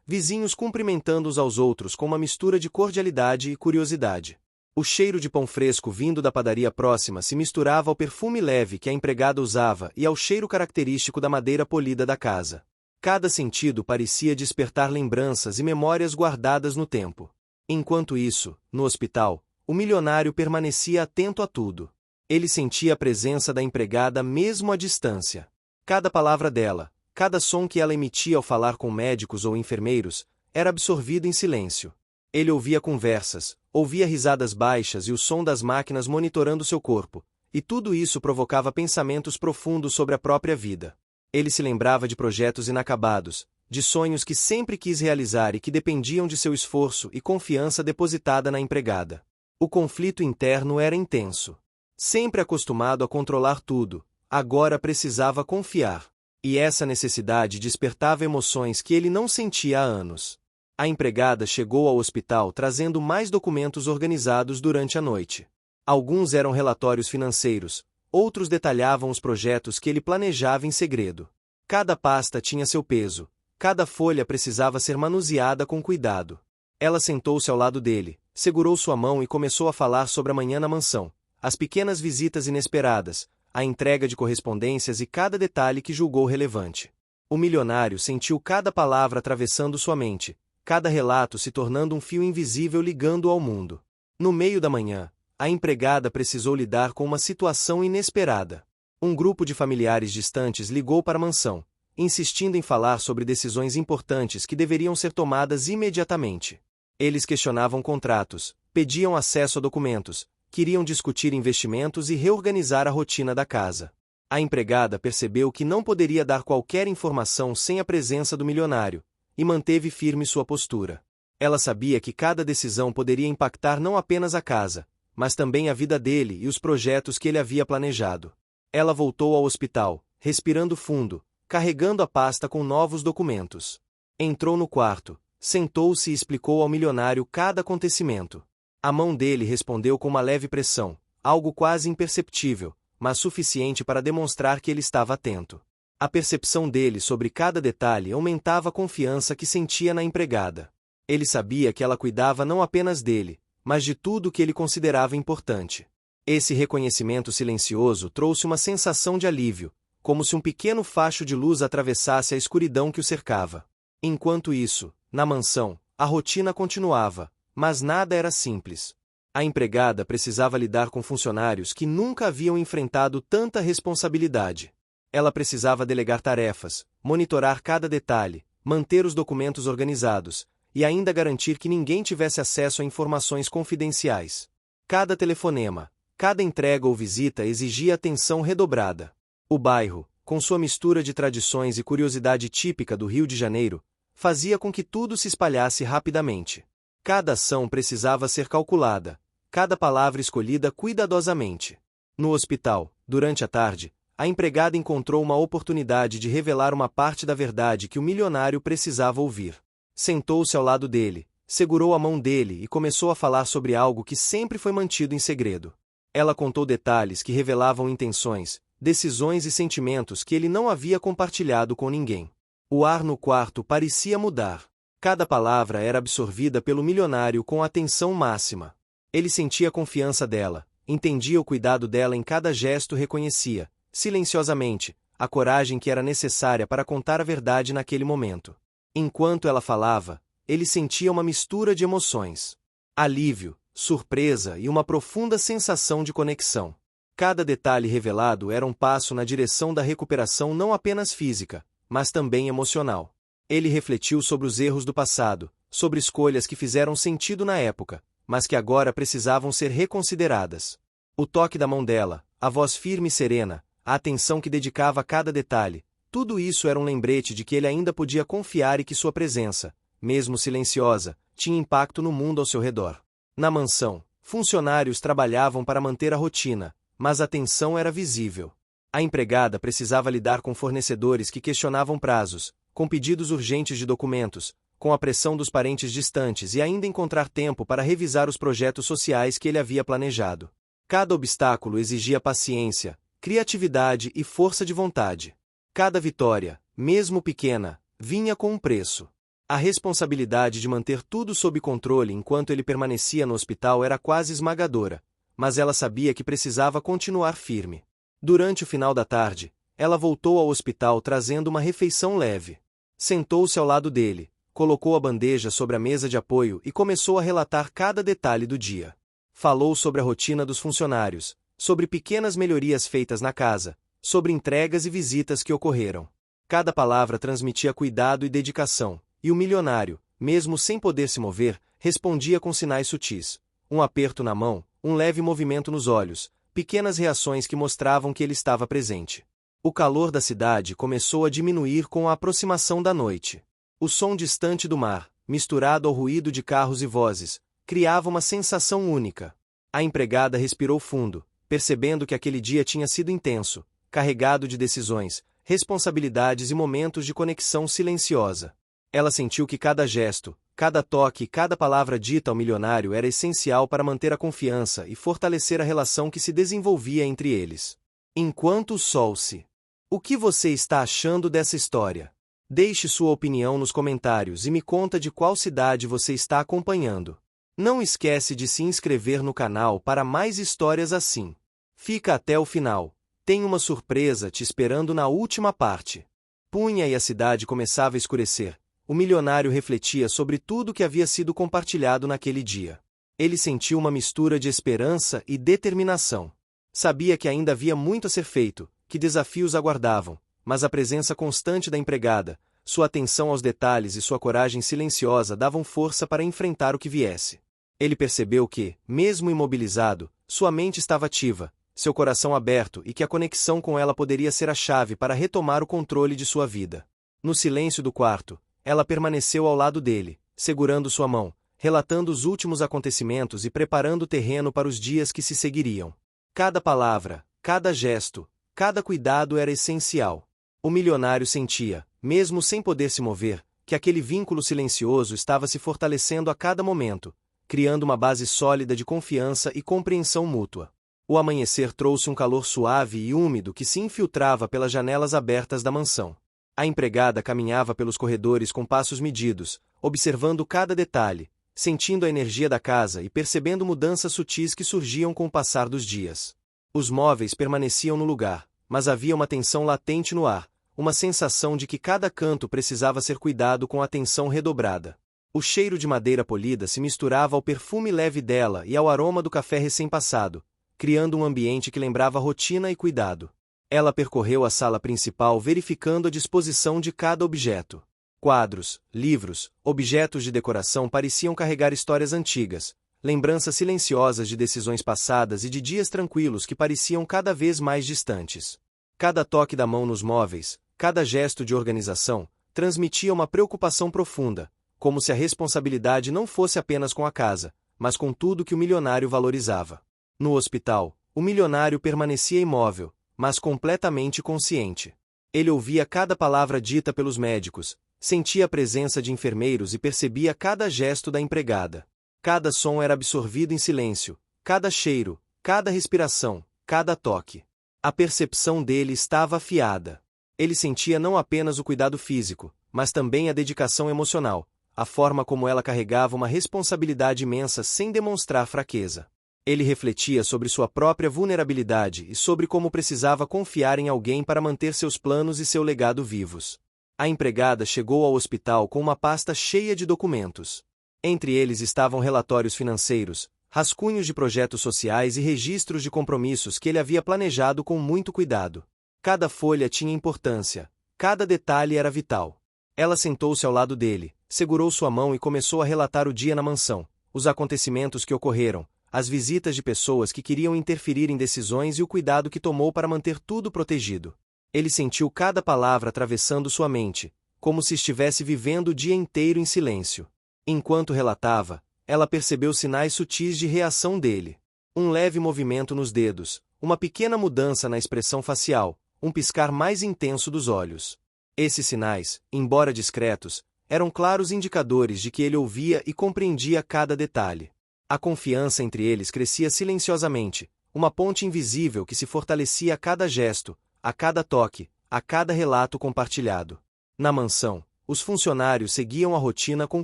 A: vizinhos cumprimentando uns aos outros com uma mistura de cordialidade e curiosidade. O cheiro de pão fresco vindo da padaria próxima se misturava ao perfume leve que a empregada usava e ao cheiro característico da madeira polida da casa. Cada sentido parecia despertar lembranças e memórias guardadas no tempo. Enquanto isso, no hospital, o milionário permanecia atento a tudo. Ele sentia a presença da empregada mesmo à distância. Cada palavra dela, cada som que ela emitia ao falar com médicos ou enfermeiros, era absorvido em silêncio. Ele ouvia conversas, ouvia risadas baixas e o som das máquinas monitorando seu corpo, e tudo isso provocava pensamentos profundos sobre a própria vida. Ele se lembrava de projetos inacabados, de sonhos que sempre quis realizar e que dependiam de seu esforço e confiança depositada na empregada. O conflito interno era intenso. Sempre acostumado a controlar tudo, agora precisava confiar. E essa necessidade despertava emoções que ele não sentia há anos. A empregada chegou ao hospital trazendo mais documentos organizados durante a noite. Alguns eram relatórios financeiros, outros detalhavam os projetos que ele planejava em segredo. Cada pasta tinha seu peso. Cada folha precisava ser manuseada com cuidado. Ela sentou-se ao lado dele, segurou sua mão e começou a falar sobre a manhã na mansão, as pequenas visitas inesperadas, a entrega de correspondências e cada detalhe que julgou relevante. O milionário sentiu cada palavra atravessando sua mente, cada relato se tornando um fio invisível ligando-o ao mundo. No meio da manhã, a empregada precisou lidar com uma situação inesperada. Um grupo de familiares distantes ligou para a mansão, insistindo em falar sobre decisões importantes que deveriam ser tomadas imediatamente. Eles questionavam contratos, pediam acesso a documentos, queriam discutir investimentos e reorganizar a rotina da casa. A empregada percebeu que não poderia dar qualquer informação sem a presença do milionário, e manteve firme sua postura. Ela sabia que cada decisão poderia impactar não apenas a casa, mas também a vida dele e os projetos que ele havia planejado. Ela voltou ao hospital, respirando fundo, carregando a pasta com novos documentos. Entrou no quarto, sentou-se e explicou ao milionário cada acontecimento. A mão dele respondeu com uma leve pressão, algo quase imperceptível, mas suficiente para demonstrar que ele estava atento. A percepção dele sobre cada detalhe aumentava a confiança que sentia na empregada. Ele sabia que ela cuidava não apenas dele, mas de tudo que ele considerava importante. Esse reconhecimento silencioso trouxe uma sensação de alívio, como se um pequeno facho de luz atravessasse a escuridão que o cercava. Enquanto isso, na mansão, a rotina continuava, mas nada era simples. A empregada precisava lidar com funcionários que nunca haviam enfrentado tanta responsabilidade. Ela precisava delegar tarefas, monitorar cada detalhe, manter os documentos organizados, e ainda garantir que ninguém tivesse acesso a informações confidenciais. Cada telefonema, cada entrega ou visita exigia atenção redobrada. O bairro, com sua mistura de tradições e curiosidade típica do Rio de Janeiro, fazia com que tudo se espalhasse rapidamente. Cada ação precisava ser calculada, cada palavra escolhida cuidadosamente. No hospital, durante a tarde, a empregada encontrou uma oportunidade de revelar uma parte da verdade que o milionário precisava ouvir. Sentou-se ao lado dele, segurou a mão dele e começou a falar sobre algo que sempre foi mantido em segredo. Ela contou detalhes que revelavam intenções, decisões e sentimentos que ele não havia compartilhado com ninguém. O ar no quarto parecia mudar. Cada palavra era absorvida pelo milionário com atenção máxima. Ele sentia a confiança dela, entendia o cuidado dela em cada gesto e reconhecia, silenciosamente, a coragem que era necessária para contar a verdade naquele momento. Enquanto ela falava, ele sentia uma mistura de emoções. Alívio, surpresa e uma profunda sensação de conexão. Cada detalhe revelado era um passo na direção da recuperação não apenas física, mas também emocional. Ele refletiu sobre os erros do passado, sobre escolhas que fizeram sentido na época, mas que agora precisavam ser reconsideradas. O toque da mão dela, a voz firme e serena, a atenção que dedicava a cada detalhe, tudo isso era um lembrete de que ele ainda podia confiar e que sua presença, mesmo silenciosa, tinha impacto no mundo ao seu redor. Na mansão, funcionários trabalhavam para manter a rotina, mas a tensão era visível. A empregada precisava lidar com fornecedores que questionavam prazos, com pedidos urgentes de documentos, com a pressão dos parentes distantes e ainda encontrar tempo para revisar os projetos sociais que ele havia planejado. Cada obstáculo exigia paciência, criatividade e força de vontade. Cada vitória, mesmo pequena, vinha com um preço. A responsabilidade de manter tudo sob controle enquanto ele permanecia no hospital era quase esmagadora, mas ela sabia que precisava continuar firme. Durante o final da tarde, ela voltou ao hospital trazendo uma refeição leve. Sentou-se ao lado dele, colocou a bandeja sobre a mesa de apoio e começou a relatar cada detalhe do dia. Falou sobre a rotina dos funcionários, sobre pequenas melhorias feitas na casa, sobre entregas e visitas que ocorreram. Cada palavra transmitia cuidado e dedicação, e o milionário, mesmo sem poder se mover, respondia com sinais sutis. Um aperto na mão, um leve movimento nos olhos, pequenas reações que mostravam que ele estava presente. O calor da cidade começou a diminuir com a aproximação da noite. O som distante do mar, misturado ao ruído de carros e vozes, criava uma sensação única. A empregada respirou fundo, percebendo que aquele dia tinha sido intenso, carregado de decisões, responsabilidades e momentos de conexão silenciosa. Ela sentiu que cada gesto, cada toque e cada palavra dita ao milionário era essencial para manter a confiança e fortalecer a relação que se desenvolvia entre eles. Enquanto o sol se... O que você está achando dessa história? Deixe sua opinião nos comentários e me conta de qual cidade você está acompanhando. Não esquece de se inscrever no canal para mais histórias assim. Fica até o final. Tem uma surpresa te esperando na última parte. Punha e a cidade começava a escurecer. O milionário refletia sobre tudo que havia sido compartilhado naquele dia. Ele sentiu uma mistura de esperança e determinação. Sabia que ainda havia muito a ser feito, que desafios aguardavam, mas a presença constante da empregada, sua atenção aos detalhes e sua coragem silenciosa davam força para enfrentar o que viesse. Ele percebeu que, mesmo imobilizado, sua mente estava ativa, seu coração aberto e que a conexão com ela poderia ser a chave para retomar o controle de sua vida. No silêncio do quarto, ela permaneceu ao lado dele, segurando sua mão, relatando os últimos acontecimentos e preparando o terreno para os dias que se seguiriam. Cada palavra, cada gesto, cada cuidado era essencial. O milionário sentia, mesmo sem poder se mover, que aquele vínculo silencioso estava se fortalecendo a cada momento, criando uma base sólida de confiança e compreensão mútua. O amanhecer trouxe um calor suave e úmido que se infiltrava pelas janelas abertas da mansão. A empregada caminhava pelos corredores com passos medidos, observando cada detalhe, sentindo a energia da casa e percebendo mudanças sutis que surgiam com o passar dos dias. Os móveis permaneciam no lugar, mas havia uma tensão latente no ar, uma sensação de que cada canto precisava ser cuidado com atenção redobrada. O cheiro de madeira polida se misturava ao perfume leve dela e ao aroma do café recém-passado, criando um ambiente que lembrava rotina e cuidado. Ela percorreu a sala principal verificando a disposição de cada objeto. Quadros, livros, objetos de decoração pareciam carregar histórias antigas, lembranças silenciosas de decisões passadas e de dias tranquilos que pareciam cada vez mais distantes. Cada toque da mão nos móveis, cada gesto de organização, transmitia uma preocupação profunda, como se a responsabilidade não fosse apenas com a casa, mas com tudo que o milionário valorizava. No hospital, o milionário permanecia imóvel, mas completamente consciente. Ele ouvia cada palavra dita pelos médicos, sentia a presença de enfermeiros e percebia cada gesto da empregada. Cada som era absorvido em silêncio, cada cheiro, cada respiração, cada toque. A percepção dele estava afiada. Ele sentia não apenas o cuidado físico, mas também a dedicação emocional, a forma como ela carregava uma responsabilidade imensa sem demonstrar fraqueza. Ele refletia sobre sua própria vulnerabilidade e sobre como precisava confiar em alguém para manter seus planos e seu legado vivos. A empregada chegou ao hospital com uma pasta cheia de documentos. Entre eles estavam relatórios financeiros, rascunhos de projetos sociais e registros de compromissos que ele havia planejado com muito cuidado. Cada folha tinha importância, cada detalhe era vital. Ela sentou-se ao lado dele, segurou sua mão e começou a relatar o dia na mansão, os acontecimentos que ocorreram, as visitas de pessoas que queriam interferir em decisões e o cuidado que tomou para manter tudo protegido. Ele sentiu cada palavra atravessando sua mente, como se estivesse vivendo o dia inteiro em silêncio. Enquanto relatava, ela percebeu sinais sutis de reação dele. Um leve movimento nos dedos, uma pequena mudança na expressão facial, um piscar mais intenso dos olhos. Esses sinais, embora discretos, eram claros indicadores de que ele ouvia e compreendia cada detalhe. A confiança entre eles crescia silenciosamente, uma ponte invisível que se fortalecia a cada gesto, a cada toque, a cada relato compartilhado. Na mansão, os funcionários seguiam a rotina com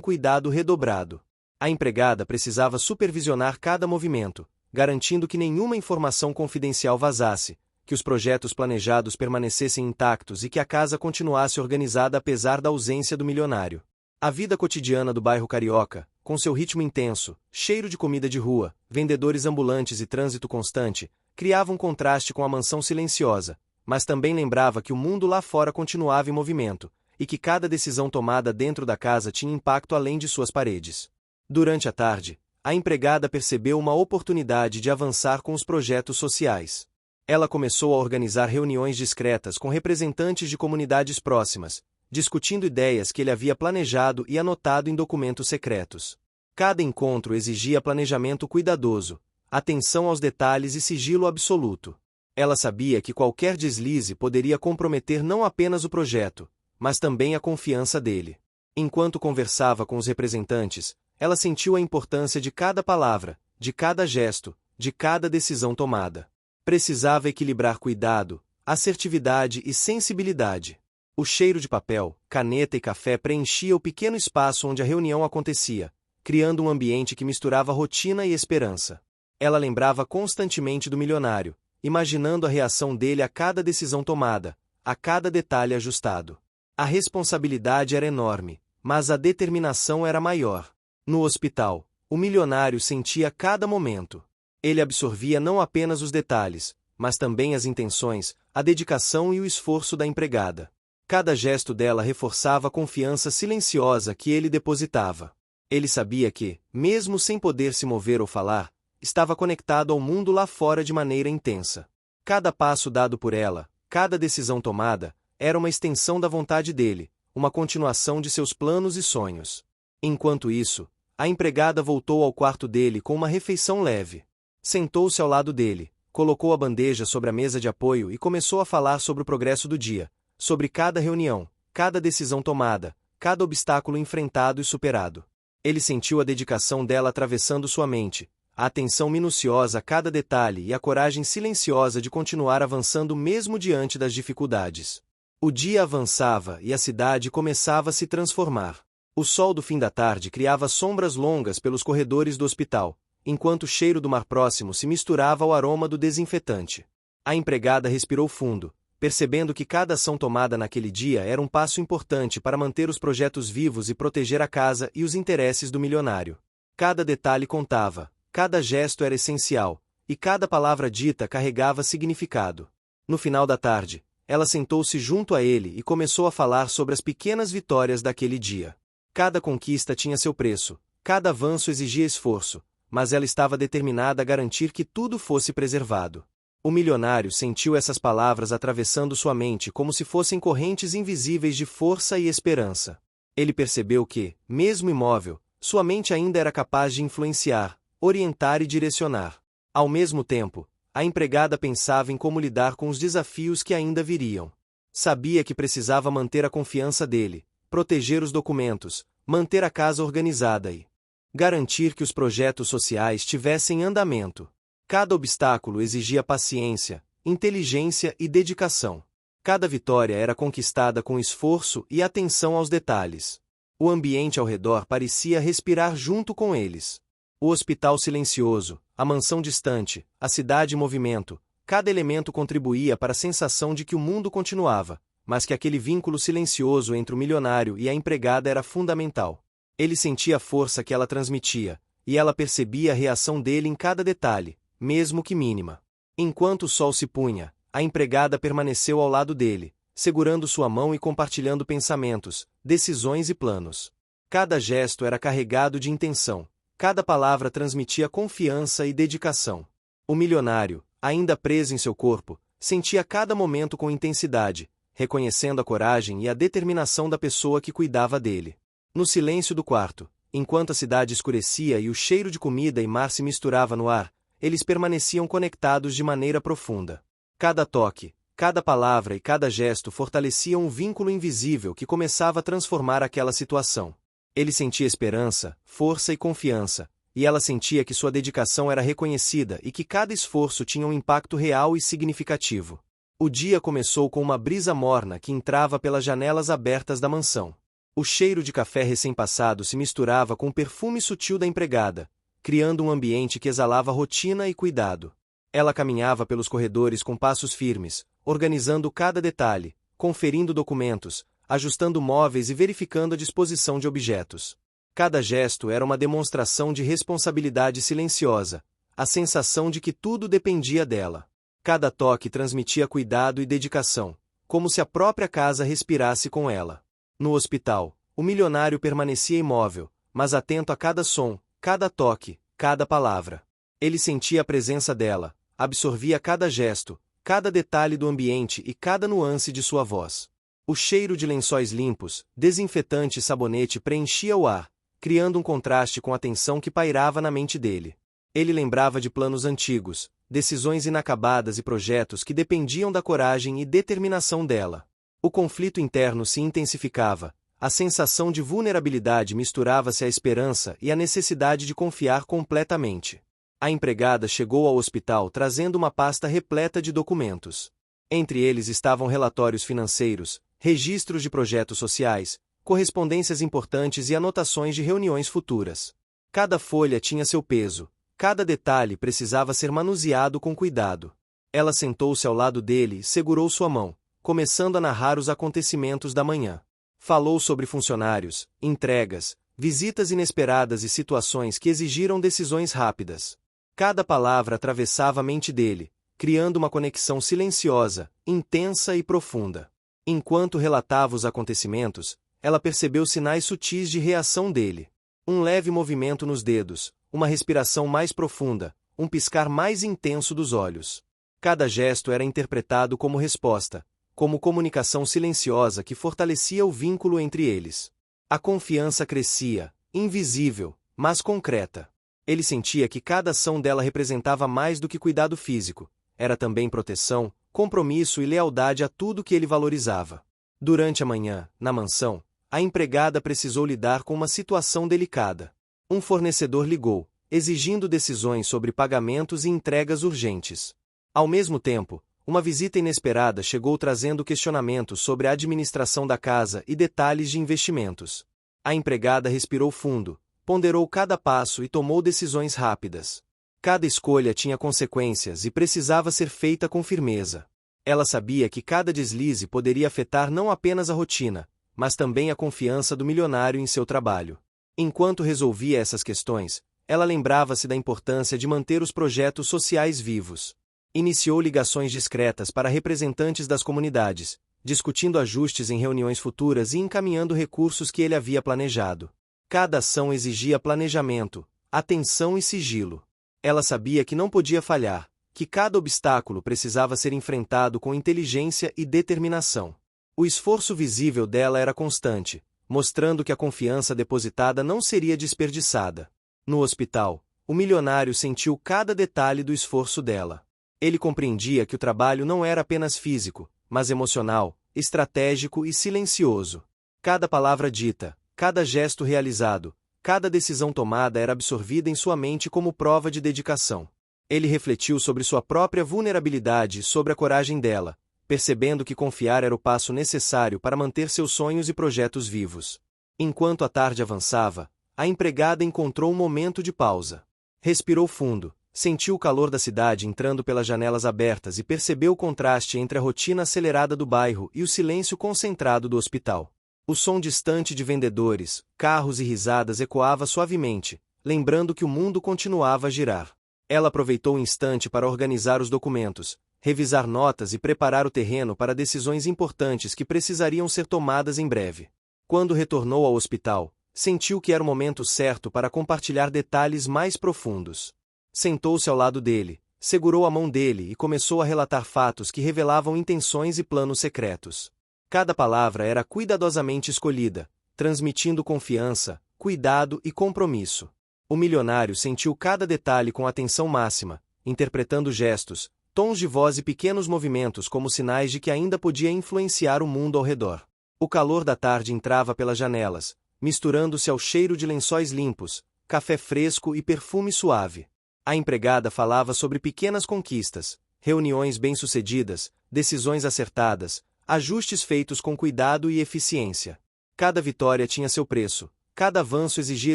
A: cuidado redobrado. A empregada precisava supervisionar cada movimento, garantindo que nenhuma informação confidencial vazasse, que os projetos planejados permanecessem intactos e que a casa continuasse organizada apesar da ausência do milionário. A vida cotidiana do bairro carioca, com seu ritmo intenso, cheiro de comida de rua, vendedores ambulantes e trânsito constante, criava um contraste com a mansão silenciosa, mas também lembrava que o mundo lá fora continuava em movimento, e que cada decisão tomada dentro da casa tinha impacto além de suas paredes. Durante a tarde, a empregada percebeu uma oportunidade de avançar com os projetos sociais. Ela começou a organizar reuniões discretas com representantes de comunidades próximas, discutindo ideias que ele havia planejado e anotado em documentos secretos. Cada encontro exigia planejamento cuidadoso, atenção aos detalhes e sigilo absoluto. Ela sabia que qualquer deslize poderia comprometer não apenas o projeto, mas também a confiança dele. Enquanto conversava com os representantes, ela sentiu a importância de cada palavra, de cada gesto, de cada decisão tomada. Precisava equilibrar cuidado, assertividade e sensibilidade. O cheiro de papel, caneta e café preenchia o pequeno espaço onde a reunião acontecia, criando um ambiente que misturava rotina e esperança. Ela lembrava constantemente do milionário, imaginando a reação dele a cada decisão tomada, a cada detalhe ajustado. A responsabilidade era enorme, mas a determinação era maior. No hospital, o milionário sentia cada momento. Ele absorvia não apenas os detalhes, mas também as intenções, a dedicação e o esforço da empregada. Cada gesto dela reforçava a confiança silenciosa que ele depositava. Ele sabia que, mesmo sem poder se mover ou falar, estava conectado ao mundo lá fora de maneira intensa. Cada passo dado por ela, cada decisão tomada, era uma extensão da vontade dele, uma continuação de seus planos e sonhos. Enquanto isso, a empregada voltou ao quarto dele com uma refeição leve. Sentou-se ao lado dele, colocou a bandeja sobre a mesa de apoio e começou a falar sobre o progresso do dia, sobre cada reunião, cada decisão tomada, cada obstáculo enfrentado e superado. Ele sentiu a dedicação dela atravessando sua mente, a atenção minuciosa a cada detalhe e a coragem silenciosa de continuar avançando mesmo diante das dificuldades. O dia avançava e a cidade começava a se transformar. O sol do fim da tarde criava sombras longas pelos corredores do hospital, enquanto o cheiro do mar próximo se misturava ao aroma do desinfetante. A empregada respirou fundo, percebendo que cada ação tomada naquele dia era um passo importante para manter os projetos vivos e proteger a casa e os interesses do milionário. Cada detalhe contava, cada gesto era essencial, e cada palavra dita carregava significado. No final da tarde, ela sentou-se junto a ele e começou a falar sobre as pequenas vitórias daquele dia. Cada conquista tinha seu preço, cada avanço exigia esforço, mas ela estava determinada a garantir que tudo fosse preservado. O milionário sentiu essas palavras atravessando sua mente como se fossem correntes invisíveis de força e esperança. Ele percebeu que, mesmo imóvel, sua mente ainda era capaz de influenciar, orientar e direcionar. Ao mesmo tempo, a empregada pensava em como lidar com os desafios que ainda viriam. Sabia que precisava manter a confiança dele, proteger os documentos, manter a casa organizada e garantir que os projetos sociais tivessem andamento. Cada obstáculo exigia paciência, inteligência e dedicação. Cada vitória era conquistada com esforço e atenção aos detalhes. O ambiente ao redor parecia respirar junto com eles. O hospital silencioso, a mansão distante, a cidade em movimento, cada elemento contribuía para a sensação de que o mundo continuava, mas que aquele vínculo silencioso entre o milionário e a empregada era fundamental. Ele sentia a força que ela transmitia, e ela percebia a reação dele em cada detalhe, mesmo que mínima. Enquanto o sol se punha, a empregada permaneceu ao lado dele, segurando sua mão e compartilhando pensamentos, decisões e planos. Cada gesto era carregado de intenção, cada palavra transmitia confiança e dedicação. O milionário, ainda preso em seu corpo, sentia cada momento com intensidade, reconhecendo a coragem e a determinação da pessoa que cuidava dele. No silêncio do quarto, enquanto a cidade escurecia e o cheiro de comida e mar se misturava no ar, eles permaneciam conectados de maneira profunda. Cada toque, Cada palavra e cada gesto fortaleciam um vínculo invisível que começava a transformar aquela situação. Ele sentia esperança, força e confiança, e ela sentia que sua dedicação era reconhecida e que cada esforço tinha um impacto real e significativo. O dia começou com uma brisa morna que entrava pelas janelas abertas da mansão. O cheiro de café recém-passado se misturava com o perfume sutil da empregada, criando um ambiente que exalava rotina e cuidado. Ela caminhava pelos corredores com passos firmes, organizando cada detalhe, conferindo documentos, ajustando móveis e verificando a disposição de objetos. Cada gesto era uma demonstração de responsabilidade silenciosa, a sensação de que tudo dependia dela. Cada toque transmitia cuidado e dedicação, como se a própria casa respirasse com ela. No hospital, o milionário permanecia imóvel, mas atento a cada som, cada toque, cada palavra. Ele sentia a presença dela, absorvia cada gesto, cada detalhe do ambiente e cada nuance de sua voz. O cheiro de lençóis limpos, desinfetante e sabonete preenchia o ar, criando um contraste com a tensão que pairava na mente dele. Ele lembrava de planos antigos, decisões inacabadas e projetos que dependiam da coragem e determinação dela. O conflito interno se intensificava, a sensação de vulnerabilidade misturava-se à esperança e à necessidade de confiar completamente. A empregada chegou ao hospital trazendo uma pasta repleta de documentos. Entre eles estavam relatórios financeiros, registros de projetos sociais, correspondências importantes e anotações de reuniões futuras. Cada folha tinha seu peso, cada detalhe precisava ser manuseado com cuidado. Ela sentou-se ao lado dele e segurou sua mão, começando a narrar os acontecimentos da manhã. Falou sobre funcionários, entregas, visitas inesperadas e situações que exigiram decisões rápidas. Cada palavra atravessava a mente dele, criando uma conexão silenciosa, intensa e profunda. Enquanto relatava os acontecimentos, ela percebeu sinais sutis de reação dele. Um leve movimento nos dedos, uma respiração mais profunda, um piscar mais intenso dos olhos. Cada gesto era interpretado como resposta, como comunicação silenciosa que fortalecia o vínculo entre eles. A confiança crescia, invisível, mas concreta. Ele sentia que cada ação dela representava mais do que cuidado físico, era também proteção, compromisso e lealdade a tudo que ele valorizava. Durante a manhã, na mansão, a empregada precisou lidar com uma situação delicada. Um fornecedor ligou, exigindo decisões sobre pagamentos e entregas urgentes. Ao mesmo tempo, uma visita inesperada chegou trazendo questionamentos sobre a administração da casa e detalhes de investimentos. A empregada respirou fundo, ponderou cada passo e tomou decisões rápidas. Cada escolha tinha consequências e precisava ser feita com firmeza. Ela sabia que cada deslize poderia afetar não apenas a rotina, mas também a confiança do milionário em seu trabalho. Enquanto resolvia essas questões, ela lembrava-se da importância de manter os projetos sociais vivos. Iniciou ligações discretas para representantes das comunidades, discutindo ajustes em reuniões futuras e encaminhando recursos que ele havia planejado. Cada ação exigia planejamento, atenção e sigilo. Ela sabia que não podia falhar, que cada obstáculo precisava ser enfrentado com inteligência e determinação. O esforço visível dela era constante, mostrando que a confiança depositada não seria desperdiçada. No hospital, o milionário sentiu cada detalhe do esforço dela. Ele compreendia que o trabalho não era apenas físico, mas emocional, estratégico e silencioso. Cada palavra dita, cada gesto realizado, cada decisão tomada era absorvida em sua mente como prova de dedicação. Ele refletiu sobre sua própria vulnerabilidade e sobre a coragem dela, percebendo que confiar era o passo necessário para manter seus sonhos e projetos vivos. Enquanto a tarde avançava, a empregada encontrou um momento de pausa. Respirou fundo, sentiu o calor da cidade entrando pelas janelas abertas e percebeu o contraste entre a rotina acelerada do bairro e o silêncio concentrado do hospital. O som distante de vendedores, carros e risadas ecoava suavemente, lembrando que o mundo continuava a girar. Ela aproveitou o instante para organizar os documentos, revisar notas e preparar o terreno para decisões importantes que precisariam ser tomadas em breve. Quando retornou ao hospital, sentiu que era o momento certo para compartilhar detalhes mais profundos. Sentou-se ao lado dele, segurou a mão dele e começou a relatar fatos que revelavam intenções e planos secretos. Cada palavra era cuidadosamente escolhida, transmitindo confiança, cuidado e compromisso. O milionário sentiu cada detalhe com atenção máxima, interpretando gestos, tons de voz e pequenos movimentos como sinais de que ainda podia influenciar o mundo ao redor. O calor da tarde entrava pelas janelas, misturando-se ao cheiro de lençóis limpos, café fresco e perfume suave. A empregada falava sobre pequenas conquistas, reuniões bem-sucedidas, decisões acertadas, ajustes feitos com cuidado e eficiência. Cada vitória tinha seu preço, cada avanço exigia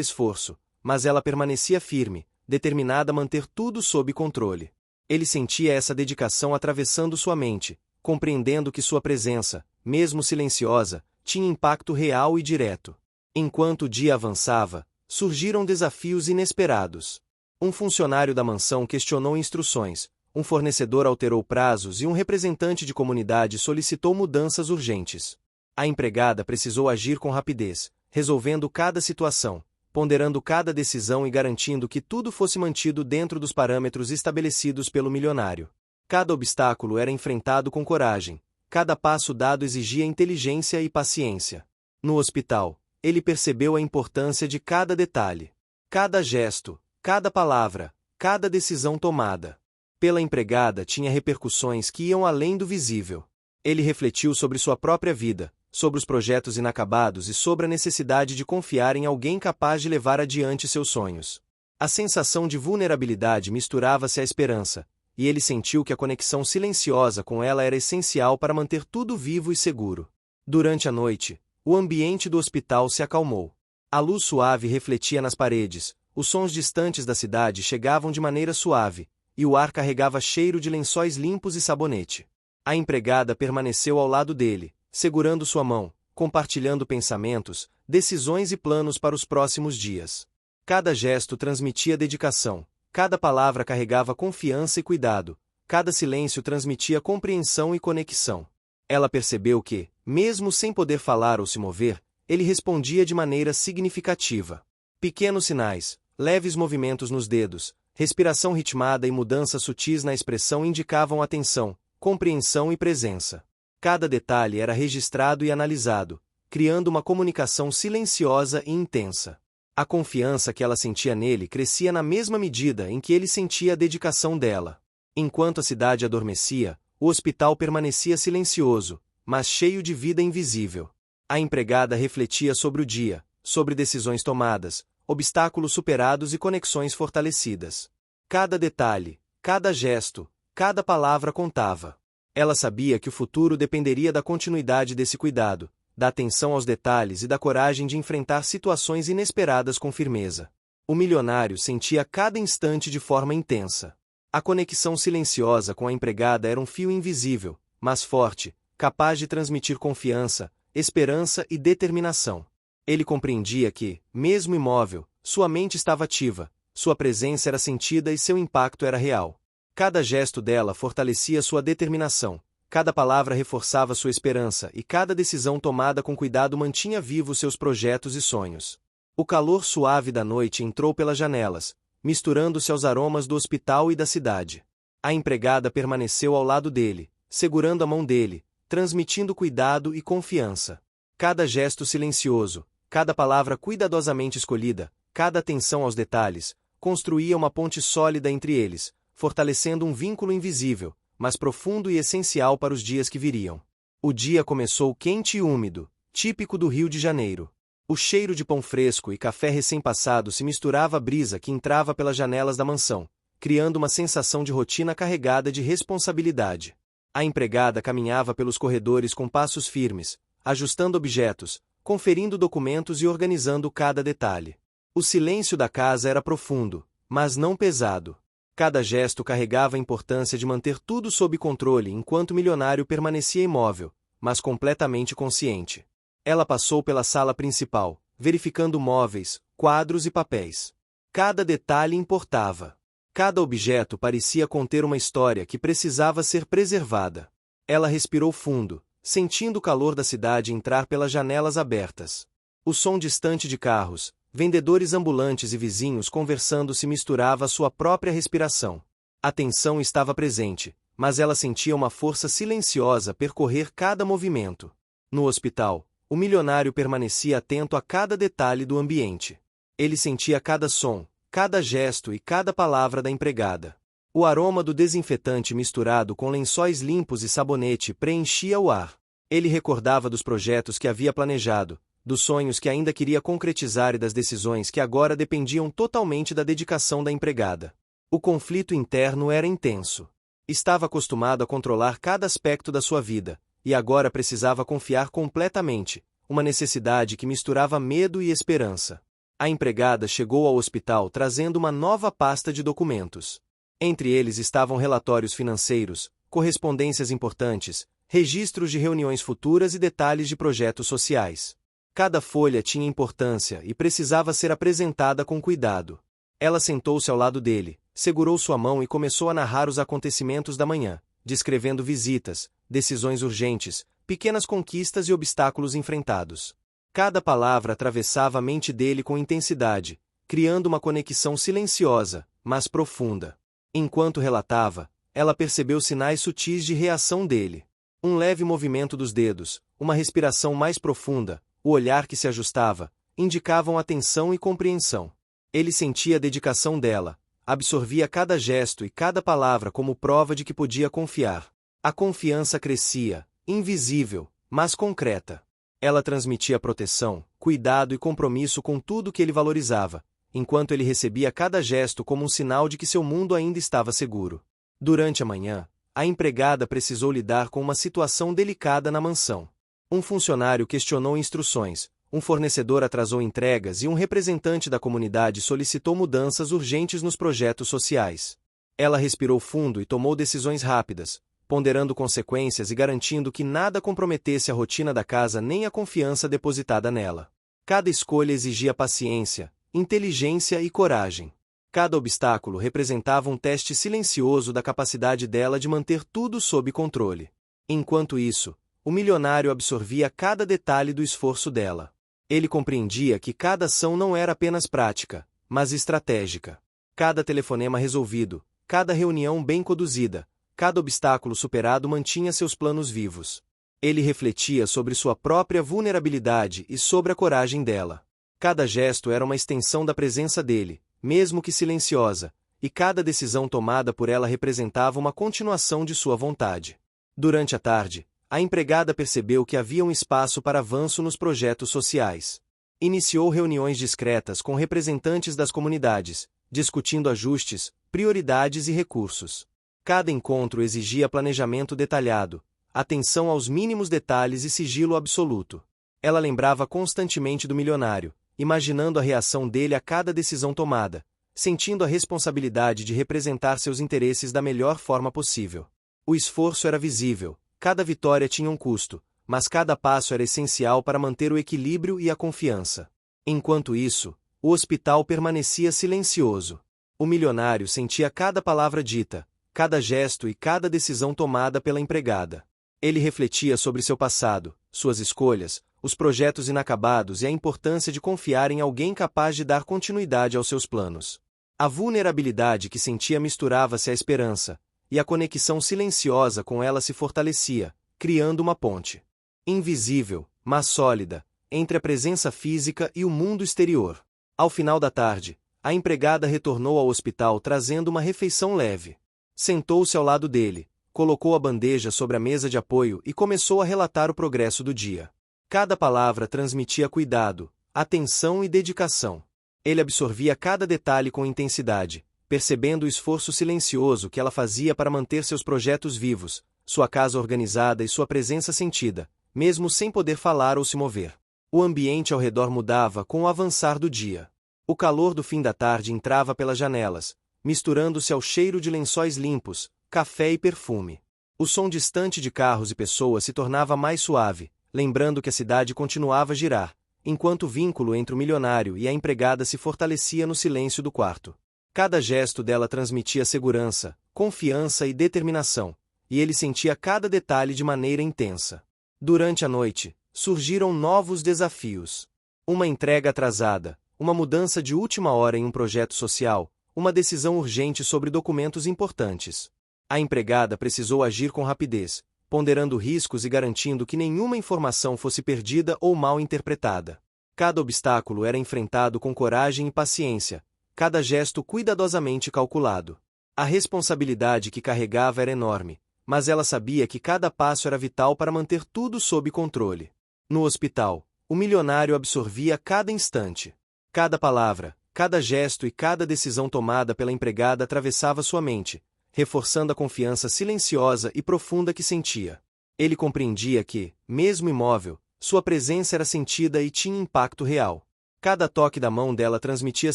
A: esforço, mas ela permanecia firme, determinada a manter tudo sob controle. Ele sentia essa dedicação atravessando sua mente, compreendendo que sua presença, mesmo silenciosa, tinha impacto real e direto. Enquanto o dia avançava, surgiram desafios inesperados. Um funcionário da mansão questionou instruções, um fornecedor alterou prazos e um representante de comunidade solicitou mudanças urgentes. A empregada precisou agir com rapidez, resolvendo cada situação, ponderando cada decisão e garantindo que tudo fosse mantido dentro dos parâmetros estabelecidos pelo milionário. Cada obstáculo era enfrentado com coragem, cada passo dado exigia inteligência e paciência. No hospital, ele percebeu a importância de cada detalhe. Cada gesto, cada palavra, cada decisão tomada pela empregada tinha repercussões que iam além do visível. Ele refletiu sobre sua própria vida, sobre os projetos inacabados e sobre a necessidade de confiar em alguém capaz de levar adiante seus sonhos. A sensação de vulnerabilidade misturava-se à esperança, e ele sentiu que a conexão silenciosa com ela era essencial para manter tudo vivo e seguro. Durante a noite, o ambiente do hospital se acalmou. A luz suave refletia nas paredes, os sons distantes da cidade chegavam de maneira suave, e o ar carregava cheiro de lençóis limpos e sabonete. A empregada permaneceu ao lado dele, segurando sua mão, compartilhando pensamentos, decisões e planos para os próximos dias. Cada gesto transmitia dedicação, cada palavra carregava confiança e cuidado, cada silêncio transmitia compreensão e conexão. Ela percebeu que, mesmo sem poder falar ou se mover, ele respondia de maneira significativa. Pequenos sinais, leves movimentos nos dedos, respiração ritmada e mudanças sutis na expressão indicavam atenção, compreensão e presença. Cada detalhe era registrado e analisado, criando uma comunicação silenciosa e intensa. A confiança que ela sentia nele crescia na mesma medida em que ele sentia a dedicação dela. Enquanto a cidade adormecia, o hospital permanecia silencioso, mas cheio de vida invisível. A empregada refletia sobre o dia, sobre decisões tomadas, obstáculos superados e conexões fortalecidas. Cada detalhe, cada gesto, cada palavra contava. Ela sabia que o futuro dependeria da continuidade desse cuidado, da atenção aos detalhes e da coragem de enfrentar situações inesperadas com firmeza. O milionário sentia cada instante de forma intensa. A conexão silenciosa com a empregada era um fio invisível, mas forte, capaz de transmitir confiança, esperança e determinação. Ele compreendia que, mesmo imóvel, sua mente estava ativa, sua presença era sentida e seu impacto era real. Cada gesto dela fortalecia sua determinação, cada palavra reforçava sua esperança e cada decisão tomada com cuidado mantinha vivos seus projetos e sonhos. O calor suave da noite entrou pelas janelas, misturando-se aos aromas do hospital e da cidade. A empregada permaneceu ao lado dele, segurando a mão dele, transmitindo cuidado e confiança. Cada gesto silencioso, cada palavra cuidadosamente escolhida, cada atenção aos detalhes, construía uma ponte sólida entre eles, fortalecendo um vínculo invisível, mas profundo e essencial para os dias que viriam. O dia começou quente e úmido, típico do Rio de Janeiro. O cheiro de pão fresco e café recém-passado se misturava à brisa que entrava pelas janelas da mansão, criando uma sensação de rotina carregada de responsabilidade. A empregada caminhava pelos corredores com passos firmes, ajustando objetos, conferindo documentos e organizando cada detalhe. O silêncio da casa era profundo, mas não pesado. Cada gesto carregava a importância de manter tudo sob controle enquanto o milionário permanecia imóvel, mas completamente consciente. Ela passou pela sala principal, verificando móveis, quadros e papéis. Cada detalhe importava. Cada objeto parecia conter uma história que precisava ser preservada. Ela respirou fundo, sentindo o calor da cidade entrar pelas janelas abertas. O som distante de carros, vendedores ambulantes e vizinhos conversando se misturava à sua própria respiração. A tensão estava presente, mas ela sentia uma força silenciosa percorrer cada movimento. No hospital, o milionário permanecia atento a cada detalhe do ambiente. Ele sentia cada som, cada gesto e cada palavra da empregada. O aroma do desinfetante misturado com lençóis limpos e sabonete preenchia o ar. Ele recordava dos projetos que havia planejado, dos sonhos que ainda queria concretizar e das decisões que agora dependiam totalmente da dedicação da empregada. O conflito interno era intenso. Estava acostumado a controlar cada aspecto da sua vida, e agora precisava confiar completamente, uma necessidade que misturava medo e esperança. A empregada chegou ao hospital trazendo uma nova pasta de documentos. Entre eles estavam relatórios financeiros, correspondências importantes, registros de reuniões futuras e detalhes de projetos sociais. Cada folha tinha importância e precisava ser apresentada com cuidado. Ela sentou-se ao lado dele, segurou sua mão e começou a narrar os acontecimentos da manhã, descrevendo visitas, decisões urgentes, pequenas conquistas e obstáculos enfrentados. Cada palavra atravessava a mente dele com intensidade, criando uma conexão silenciosa, mas profunda. Enquanto relatava, ela percebeu sinais sutis de reação dele. Um leve movimento dos dedos, uma respiração mais profunda, o olhar que se ajustava, indicavam atenção e compreensão. Ele sentia a dedicação dela, absorvia cada gesto e cada palavra como prova de que podia confiar. A confiança crescia, invisível, mas concreta. Ela transmitia proteção, cuidado e compromisso com tudo que ele valorizava, enquanto ele recebia cada gesto como um sinal de que seu mundo ainda estava seguro. Durante a manhã, a empregada precisou lidar com uma situação delicada na mansão. Um funcionário questionou instruções, um fornecedor atrasou entregas e um representante da comunidade solicitou mudanças urgentes nos projetos sociais. Ela respirou fundo e tomou decisões rápidas, ponderando consequências e garantindo que nada comprometesse a rotina da casa nem a confiança depositada nela. Cada escolha exigia paciência, inteligência e coragem. Cada obstáculo representava um teste silencioso da capacidade dela de manter tudo sob controle. Enquanto isso, o milionário absorvia cada detalhe do esforço dela. Ele compreendia que cada ação não era apenas prática, mas estratégica. Cada telefonema resolvido, cada reunião bem conduzida, cada obstáculo superado mantinha seus planos vivos. Ele refletia sobre sua própria vulnerabilidade e sobre a coragem dela. Cada gesto era uma extensão da presença dele, mesmo que silenciosa, e cada decisão tomada por ela representava uma continuação de sua vontade. Durante a tarde, a empregada percebeu que havia um espaço para avanço nos projetos sociais. Iniciou reuniões discretas com representantes das comunidades, discutindo ajustes, prioridades e recursos. Cada encontro exigia planejamento detalhado, atenção aos mínimos detalhes e sigilo absoluto. Ela lembrava constantemente do milionário, imaginando a reação dele a cada decisão tomada, sentindo a responsabilidade de representar seus interesses da melhor forma possível. O esforço era visível, cada vitória tinha um custo, mas cada passo era essencial para manter o equilíbrio e a confiança. Enquanto isso, o hospital permanecia silencioso. O milionário sentia cada palavra dita, cada gesto e cada decisão tomada pela empregada. Ele refletia sobre seu passado, suas escolhas, os projetos inacabados e a importância de confiar em alguém capaz de dar continuidade aos seus planos. A vulnerabilidade que sentia misturava-se à esperança, e a conexão silenciosa com ela se fortalecia, criando uma ponte. Invisível, mas sólida, entre a presença física e o mundo exterior. Ao final da tarde, a empregada retornou ao hospital trazendo uma refeição leve. Sentou-se ao lado dele, colocou a bandeja sobre a mesa de apoio e começou a relatar o progresso do dia. Cada palavra transmitia cuidado, atenção e dedicação. Ele absorvia cada detalhe com intensidade, percebendo o esforço silencioso que ela fazia para manter seus projetos vivos, sua casa organizada e sua presença sentida, mesmo sem poder falar ou se mover. O ambiente ao redor mudava com o avançar do dia. O calor do fim da tarde entrava pelas janelas, misturando-se ao cheiro de lençóis limpos, café e perfume. O som distante de carros e pessoas se tornava mais suave, lembrando que a cidade continuava a girar, enquanto o vínculo entre o milionário e a empregada se fortalecia no silêncio do quarto. Cada gesto dela transmitia segurança, confiança e determinação, e ele sentia cada detalhe de maneira intensa. Durante a noite, surgiram novos desafios. Uma entrega atrasada, uma mudança de última hora em um projeto social, uma decisão urgente sobre documentos importantes. A empregada precisou agir com rapidez, ponderando riscos e garantindo que nenhuma informação fosse perdida ou mal interpretada. Cada obstáculo era enfrentado com coragem e paciência, cada gesto cuidadosamente calculado. A responsabilidade que carregava era enorme, mas ela sabia que cada passo era vital para manter tudo sob controle. No hospital, o milionário absorvia cada instante. Cada palavra, cada gesto e cada decisão tomada pela empregada atravessava sua mente, reforçando a confiança silenciosa e profunda que sentia. Ele compreendia que, mesmo imóvel, sua presença era sentida e tinha impacto real. Cada toque da mão dela transmitia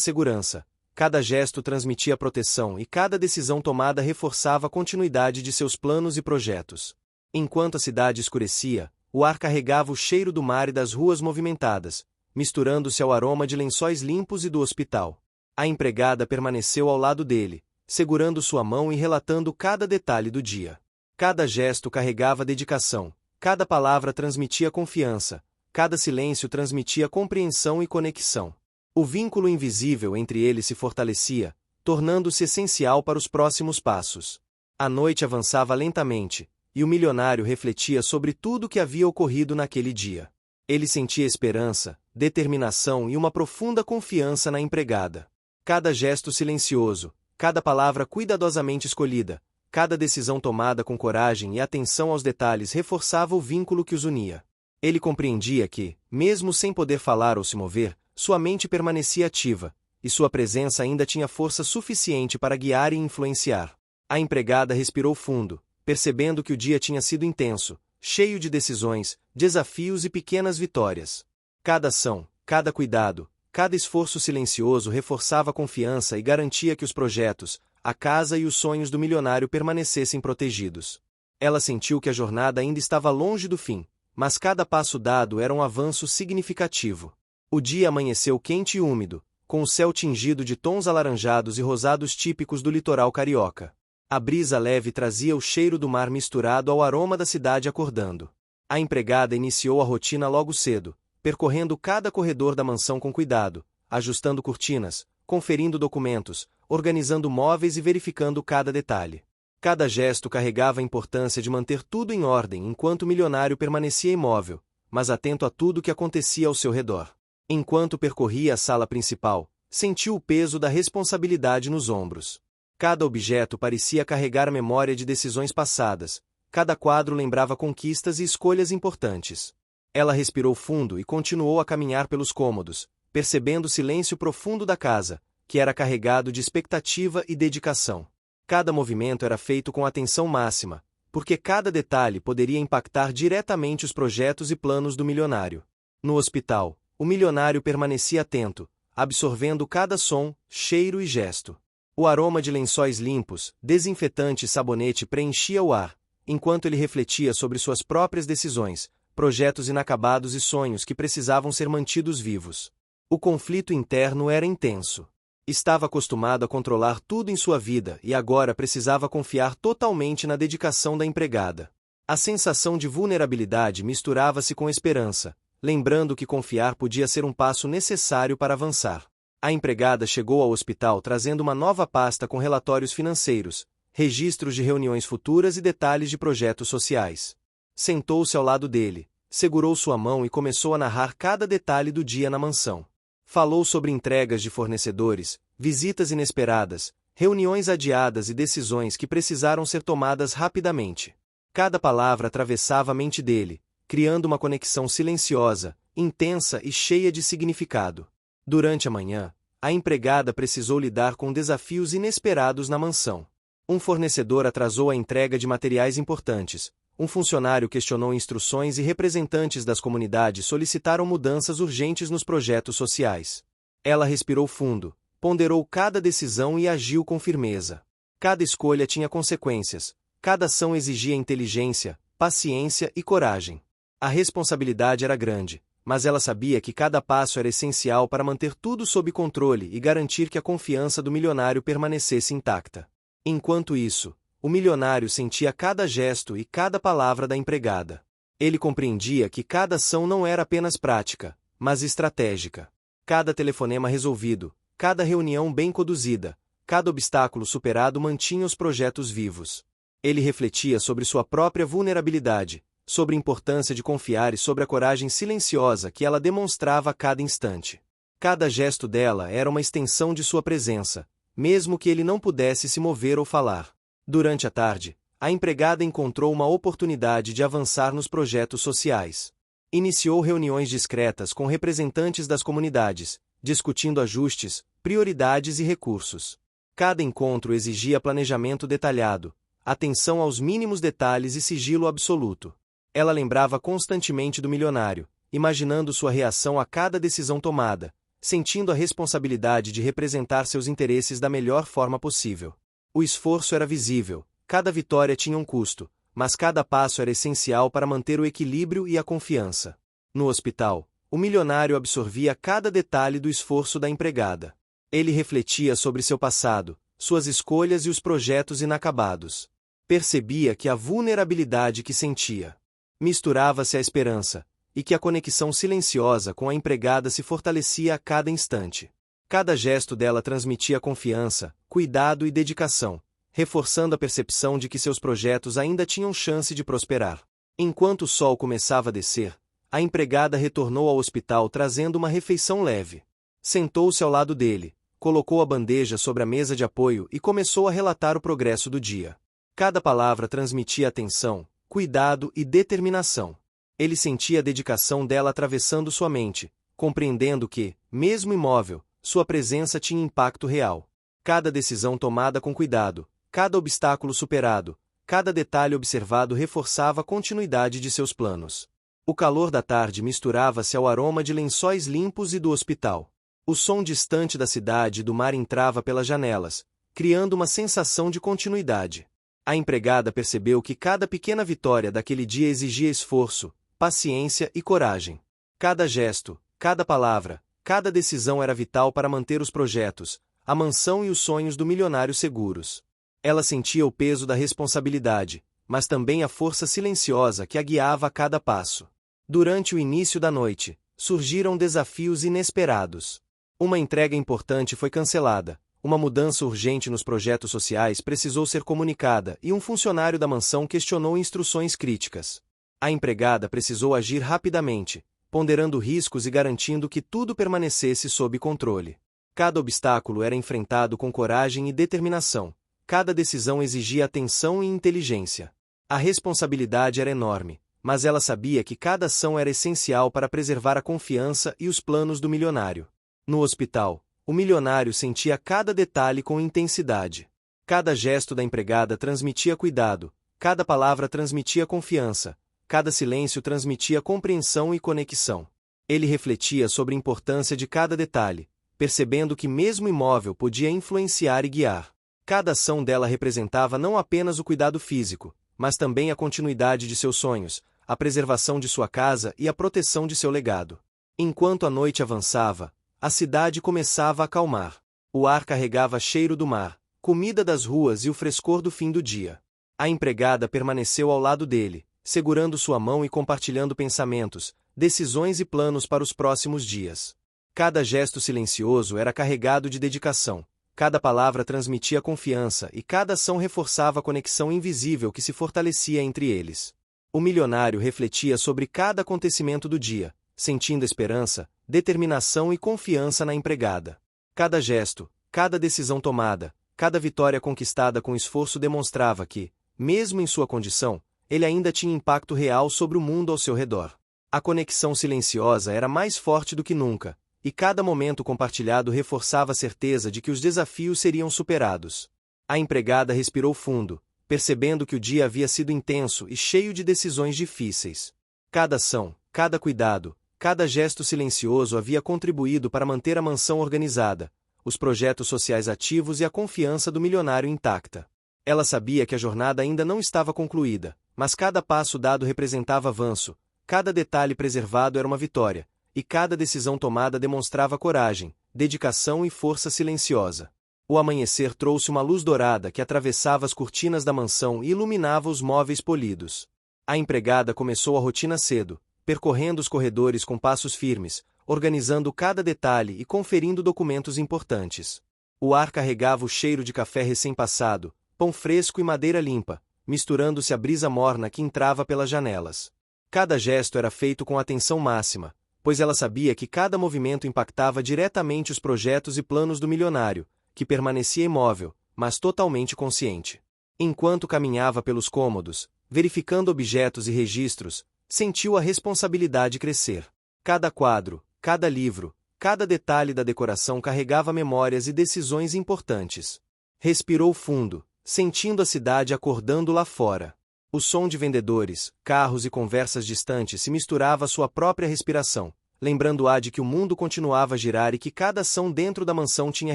A: segurança, cada gesto transmitia proteção e cada decisão tomada reforçava a continuidade de seus planos e projetos. Enquanto a cidade escurecia, o ar carregava o cheiro do mar e das ruas movimentadas, misturando-se ao aroma de lençóis limpos e do hospital. A empregada permaneceu ao lado dele, segurando sua mão e relatando cada detalhe do dia. Cada gesto carregava dedicação, cada palavra transmitia confiança, cada silêncio transmitia compreensão e conexão. O vínculo invisível entre eles se fortalecia, tornando-se essencial para os próximos passos. A noite avançava lentamente, e o milionário refletia sobre tudo o que havia ocorrido naquele dia. Ele sentia esperança, determinação e uma profunda confiança na empregada. Cada gesto silencioso, cada palavra cuidadosamente escolhida, cada decisão tomada com coragem e atenção aos detalhes reforçava o vínculo que os unia. Ele compreendia que, mesmo sem poder falar ou se mover, sua mente permanecia ativa, e sua presença ainda tinha força suficiente para guiar e influenciar. A empregada respirou fundo, percebendo que o dia tinha sido intenso, cheio de decisões, desafios e pequenas vitórias. Cada ação, cada cuidado, cada esforço silencioso reforçava a confiança e garantia que os projetos, a casa e os sonhos do milionário permanecessem protegidos. Ela sentiu que a jornada ainda estava longe do fim, mas cada passo dado era um avanço significativo. O dia amanheceu quente e úmido, com o céu tingido de tons alaranjados e rosados típicos do litoral carioca. A brisa leve trazia o cheiro do mar misturado ao aroma da cidade acordando. A empregada iniciou a rotina logo cedo, percorrendo cada corredor da mansão com cuidado, ajustando cortinas, conferindo documentos, organizando móveis e verificando cada detalhe. Cada gesto carregava a importância de manter tudo em ordem enquanto o milionário permanecia imóvel, mas atento a tudo o que acontecia ao seu redor. Enquanto percorria a sala principal, sentiu o peso da responsabilidade nos ombros. Cada objeto parecia carregar a memória de decisões passadas, cada quadro lembrava conquistas e escolhas importantes. Ela respirou fundo e continuou a caminhar pelos cômodos, percebendo o silêncio profundo da casa, que era carregado de expectativa e dedicação. Cada movimento era feito com atenção máxima, porque cada detalhe poderia impactar diretamente os projetos e planos do milionário. No hospital, o milionário permanecia atento, absorvendo cada som, cheiro e gesto. O aroma de lençóis limpos, desinfetante e sabonete preenchia o ar, enquanto ele refletia sobre suas próprias decisões, projetos inacabados e sonhos que precisavam ser mantidos vivos. O conflito interno era intenso. Estava acostumado a controlar tudo em sua vida e agora precisava confiar totalmente na dedicação da empregada. A sensação de vulnerabilidade misturava-se com esperança, lembrando que confiar podia ser um passo necessário para avançar. A empregada chegou ao hospital trazendo uma nova pasta com relatórios financeiros, registros de reuniões futuras e detalhes de projetos sociais. Sentou-se ao lado dele, segurou sua mão e começou a narrar cada detalhe do dia na mansão. Falou sobre entregas de fornecedores, visitas inesperadas, reuniões adiadas e decisões que precisaram ser tomadas rapidamente. Cada palavra atravessava a mente dele, criando uma conexão silenciosa, intensa e cheia de significado. Durante a manhã, a empregada precisou lidar com desafios inesperados na mansão. Um fornecedor atrasou a entrega de materiais importantes, um funcionário questionou instruções e representantes das comunidades solicitaram mudanças urgentes nos projetos sociais. Ela respirou fundo, ponderou cada decisão e agiu com firmeza. Cada escolha tinha consequências, cada ação exigia inteligência, paciência e coragem. A responsabilidade era grande, mas ela sabia que cada passo era essencial para manter tudo sob controle e garantir que a confiança do milionário permanecesse intacta. Enquanto isso, o milionário sentia cada gesto e cada palavra da empregada. Ele compreendia que cada ação não era apenas prática, mas estratégica. Cada telefonema resolvido, cada reunião bem conduzida, cada obstáculo superado mantinha os projetos vivos. Ele refletia sobre sua própria vulnerabilidade, sobre a importância de confiar e sobre a coragem silenciosa que ela demonstrava a cada instante. Cada gesto dela era uma extensão de sua presença, mesmo que ele não pudesse se mover ou falar. Durante a tarde, a empregada encontrou uma oportunidade de avançar nos projetos sociais. Iniciou reuniões discretas com representantes das comunidades, discutindo ajustes, prioridades e recursos. Cada encontro exigia planejamento detalhado, atenção aos mínimos detalhes e sigilo absoluto. Ela lembrava constantemente do milionário, imaginando sua reação a cada decisão tomada, sentindo a responsabilidade de representar seus interesses da melhor forma possível. O esforço era visível, cada vitória tinha um custo, mas cada passo era essencial para manter o equilíbrio e a confiança. No hospital, o milionário absorvia cada detalhe do esforço da empregada. Ele refletia sobre seu passado, suas escolhas e os projetos inacabados. Percebia que a vulnerabilidade que sentia misturava-se à esperança, e que a conexão silenciosa com a empregada se fortalecia a cada instante. Cada gesto dela transmitia confiança, cuidado e dedicação, reforçando a percepção de que seus projetos ainda tinham chance de prosperar. Enquanto o sol começava a descer, a empregada retornou ao hospital trazendo uma refeição leve. Sentou-se ao lado dele, colocou a bandeja sobre a mesa de apoio e começou a relatar o progresso do dia. Cada palavra transmitia atenção, cuidado e determinação. Ele sentia a dedicação dela atravessando sua mente, compreendendo que, mesmo imóvel, sua presença tinha impacto real. Cada decisão tomada com cuidado, cada obstáculo superado, cada detalhe observado reforçava a continuidade de seus planos. O calor da tarde misturava-se ao aroma de lençóis limpos e do hospital. O som distante da cidade e do mar entrava pelas janelas, criando uma sensação de continuidade. A empregada percebeu que cada pequena vitória daquele dia exigia esforço, paciência e coragem. Cada gesto, cada palavra, cada decisão era vital para manter os projetos, a mansão e os sonhos do milionário seguros. Ela sentia o peso da responsabilidade, mas também a força silenciosa que a guiava a cada passo. Durante o início da noite, surgiram desafios inesperados. Uma entrega importante foi cancelada, uma mudança urgente nos projetos sociais precisou ser comunicada e um funcionário da mansão questionou instruções críticas. A empregada precisou agir rapidamente, ponderando riscos e garantindo que tudo permanecesse sob controle. Cada obstáculo era enfrentado com coragem e determinação. Cada decisão exigia atenção e inteligência. A responsabilidade era enorme, mas ela sabia que cada ação era essencial para preservar a confiança e os planos do milionário. No hospital, o milionário sentia cada detalhe com intensidade. Cada gesto da empregada transmitia cuidado, cada palavra transmitia confiança, cada silêncio transmitia compreensão e conexão. Ele refletia sobre a importância de cada detalhe, percebendo que mesmo imóvel podia influenciar e guiar. Cada ação dela representava não apenas o cuidado físico, mas também a continuidade de seus sonhos, a preservação de sua casa e a proteção de seu legado. Enquanto a noite avançava, a cidade começava a acalmar. O ar carregava cheiro do mar, comida das ruas e o frescor do fim do dia. A empregada permaneceu ao lado dele, segurando sua mão e compartilhando pensamentos, decisões e planos para os próximos dias. Cada gesto silencioso era carregado de dedicação, cada palavra transmitia confiança e cada ação reforçava a conexão invisível que se fortalecia entre eles. O milionário refletia sobre cada acontecimento do dia, sentindo esperança, determinação e confiança na empregada. Cada gesto, cada decisão tomada, cada vitória conquistada com esforço demonstrava que, mesmo em sua condição, ele ainda tinha impacto real sobre o mundo ao seu redor. A conexão silenciosa era mais forte do que nunca, e cada momento compartilhado reforçava a certeza de que os desafios seriam superados. A empregada respirou fundo, percebendo que o dia havia sido intenso e cheio de decisões difíceis. Cada ação, cada cuidado, cada gesto silencioso havia contribuído para manter a mansão organizada, os projetos sociais ativos e a confiança do milionário intacta. Ela sabia que a jornada ainda não estava concluída, mas cada passo dado representava avanço, cada detalhe preservado era uma vitória, e cada decisão tomada demonstrava coragem, dedicação e força silenciosa. O amanhecer trouxe uma luz dourada que atravessava as cortinas da mansão e iluminava os móveis polidos. A empregada começou a rotina cedo, percorrendo os corredores com passos firmes, organizando cada detalhe e conferindo documentos importantes. O ar carregava o cheiro de café recém-passado, pão fresco e madeira limpa, misturando-se à brisa morna que entrava pelas janelas. Cada gesto era feito com atenção máxima, pois ela sabia que cada movimento impactava diretamente os projetos e planos do milionário, que permanecia imóvel, mas totalmente consciente. Enquanto caminhava pelos cômodos, verificando objetos e registros, sentiu a responsabilidade crescer. Cada quadro, cada livro, cada detalhe da decoração carregava memórias e decisões importantes. Respirou fundo, sentindo a cidade acordando lá fora. O som de vendedores, carros e conversas distantes se misturava à sua própria respiração, lembrando-a de que o mundo continuava a girar e que cada ação dentro da mansão tinha